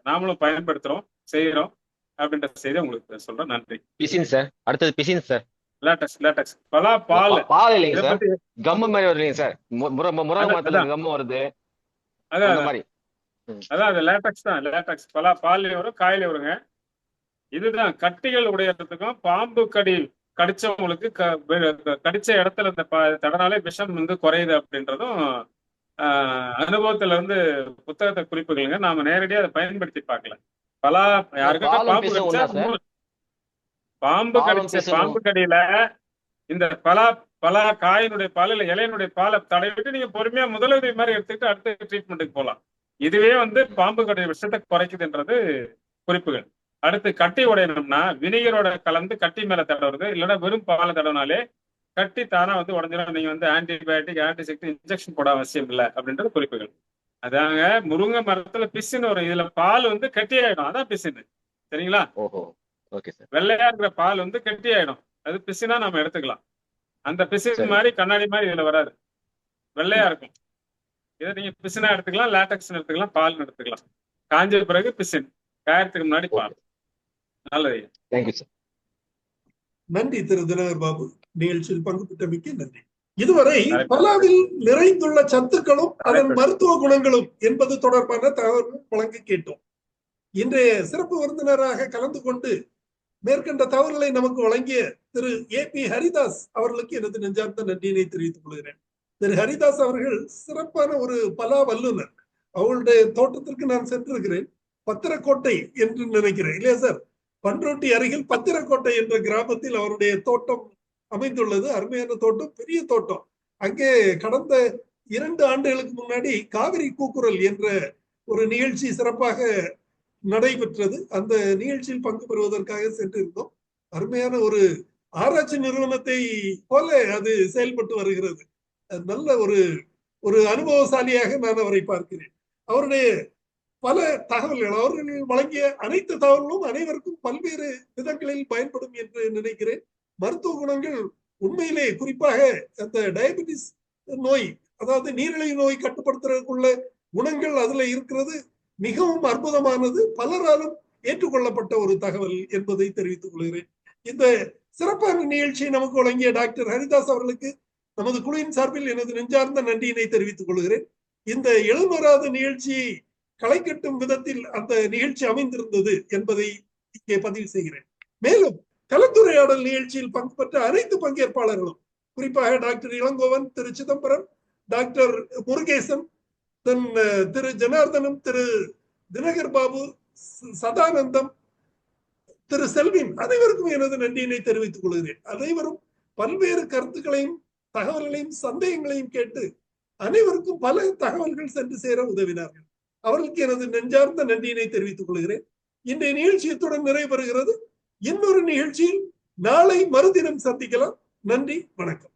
நாமளும் பயன்படுத்துறோம், செய்யறோம் அப்படின்ற செய்தி உங்களுக்கு சொல்றேன். நன்றி. பிசின் சார், அடுத்தது பிசின் சார். லேட்டக்ஸ் பலா பால் இல்லைங்க சார், கம்மு மாதிரி வருதுங்க சார், முருங்கை மரத்துல கம்மு வருது. அதான் அது லேட்டக்ஸ் தான். லேட்டக்ஸ் பலா பால்ல வரும், காயில வருங்க. இதுதான் கட்டிகள் உடையறதுக்கும், பாம்பு கடி கடிச்சவங்களுக்கு கடிச்ச இடத்துல இந்த தடனாலே விஷம் வந்து குறையுது அப்படின்றதும் அனுபவத்துல இருந்து புத்தகத்தை குறிப்புகளுங்க. நாம நேரடியா அதை பயன்படுத்தி பார்க்கல. பலா யாருக்காக பாம்பு கடிச்சா, பாம்பு கடியில இந்த பலா காயினுடைய பால் இல்ல இலையினுடைய பாலை தடவிட்டு நீங்க பொறுமையா முதலுதவி மாதிரி எடுத்துக்கிட்டு அடுத்த ட்ரீட்மெண்ட்டுக்கு போகலாம். இதுவே வந்து பாம்பு கடி விஷத்தை குறைக்குதுன்றது குறிப்புகள். அடுத்து கட்டி உடையணும்னா வினிகரோட கலந்து கட்டி மேல தடவுறது, இல்லைன்னா வெறும் பாலை தடவினாலே கட்டி தானா வந்து உடஞ்சிடும். நீங்க வந்து ஆன்டிபயோட்டிக் ஆன்டிசெப்டிக் இன்ஜெக்ஷன் போட அவசியம் இல்லை அப்படின்றது குறிப்புகள். அதாங்க முருங்கை மரத்துல பிசின்னு வரும், இதுல பால் வந்து கட்டி ஆயிடும், அதான் பிசின்னு. சரிங்களா? வெள்ளையா இருக்கிற பால் வந்து கட்டி ஆயிடும், அது பிசினா நம்ம எடுத்துக்கலாம். அந்த பிசின் மாதிரி கண்ணாடி மாதிரி இதுல வராது, வெள்ளையா இருக்கும். இதை நீங்க பிசினா எடுத்துக்கலாம், லேட்டக்ஸ் எடுத்துக்கலாம், பால் எடுத்துக்கலாம். காஞ்ச பிறகு பிசின், காயறதுக்கு முன்னாடி பால். நல்லது. Thank you sir. நன்றி திரு தினகர் பாபு, நிகழ்ச்சியில் பங்கு பெற்றமைக்கு நன்றி. இதுவரை பலாவில் நிறைந்துள்ள சத்துக்களும் அதன் மருத்துவ குணங்களும் என்பது தொடர்பான தகவல் வழங்க கேட்டோம். இன்றைய சிறப்பு விருந்தினராக கலந்து கொண்டு மேற்கண்ட தகவல்களை நமக்கு வழங்கிய திரு ஏ.பி. ஹரிதாஸ் அவர்களுக்கு எனது நெஞ்சார்ந்த நன்றியினை தெரிவித்துக் கொள்கிறேன். திரு ஹரிதாஸ் அவர்கள் சிறப்பான ஒரு பலா வல்லுநர். அவருடைய தோட்டத்திற்கு நான் சென்றிருக்கிறேன். பத்திரக்கோட்டை என்று நினைக்கிறேன் இல்லையா சார்? பன்ருட்டி அருகில் பத்திரக்கோட்டை என்ற கிராமத்தில் அவருடைய தோட்டம் அமைந்துள்ளது. அருமையான தோட்டம், பெரிய தோட்டம். அங்கே கடந்த 2 ஆண்டுகளுக்கு முன்னாடி காவிரி கூக்குரல் என்ற ஒரு நிகழ்ச்சி சிறப்பாக நடைபெற்றது. அந்த நிகழ்ச்சியில் பங்கு பெறுவதற்காக சென்றிருந்தோம். அருமையான ஒரு ஆராய்ச்சி நிறுவனத்தை போல அது செயல்பட்டு வருகிறது. நல்ல ஒரு அனுபவசாலியாக நான் அவரை பார்க்கிறேன். அவருடைய பல தகவல்கள், அவர்கள் வழங்கிய அனைத்து தகவல்களும் அனைவருக்கும் பல்வேறு விதங்களில் பயன்படும் என்று நினைக்கிறேன். மருத்துவ குணங்கள் உண்மையிலே, குறிப்பாக அந்த டயபெட்டிஸ் நோய், அதாவது நீரிழிவு நோய் கட்டுப்படுத்துறதுக்குள்ள குணங்கள் அதுல இருக்கிறது மிகவும் அற்புதமானது. பலராலும் ஏற்றுக்கொள்ளப்பட்ட ஒரு தகவல் என்பதை தெரிவித்துக் கொள்கிறேன். இந்த சிறப்பான நிகழ்ச்சியை நமக்கு வழங்கிய டாக்டர் ஹரிதாஸ் அவர்களுக்கு நமது குழுவின் சார்பில் எனது நெஞ்சார்ந்த நன்றியினை தெரிவித்துக் கொள்கிறேன். இந்த 700வது நிகழ்ச்சியை களை கட்டும் விதத்தில் அந்த நிகழ்ச்சி அமைந்திருந்தது என்பதை இங்கே பதிவு செய்கிறேன். மேலும் கலந்துரையாடல் நிகழ்ச்சியில் பங்கு பெற்ற அனைத்து பங்கேற்பாளர்களும், குறிப்பாக டாக்டர் இளங்கோவன், திரு சிதம்பரம், டாக்டர் முருகேசன், திரு ஜனார்தனம், திரு தினகர் பாபு, சதானந்தம், திரு செல்வின், அனைவருக்கும் எனது நன்றியினை தெரிவித்துக் கொள்கிறேன். அனைவரும் பல்வேறு கருத்துக்களையும் தகவல்களையும் சந்தேகங்களையும் கேட்டு அனைவருக்கும் பல தகவல்கள் சென்று சேர உதவினார்கள். அவர்களுக்கு எனது நெஞ்சார்ந்த நன்றியினை தெரிவித்துக் கொள்கிறேன். இன்றைய நிகழ்ச்சியத்துடன் நிறைவு பெறுகிறது. இன்னொரு நிகழ்ச்சியில் நாளை மறுதினம் சந்திக்கலாம். நன்றி, வணக்கம்.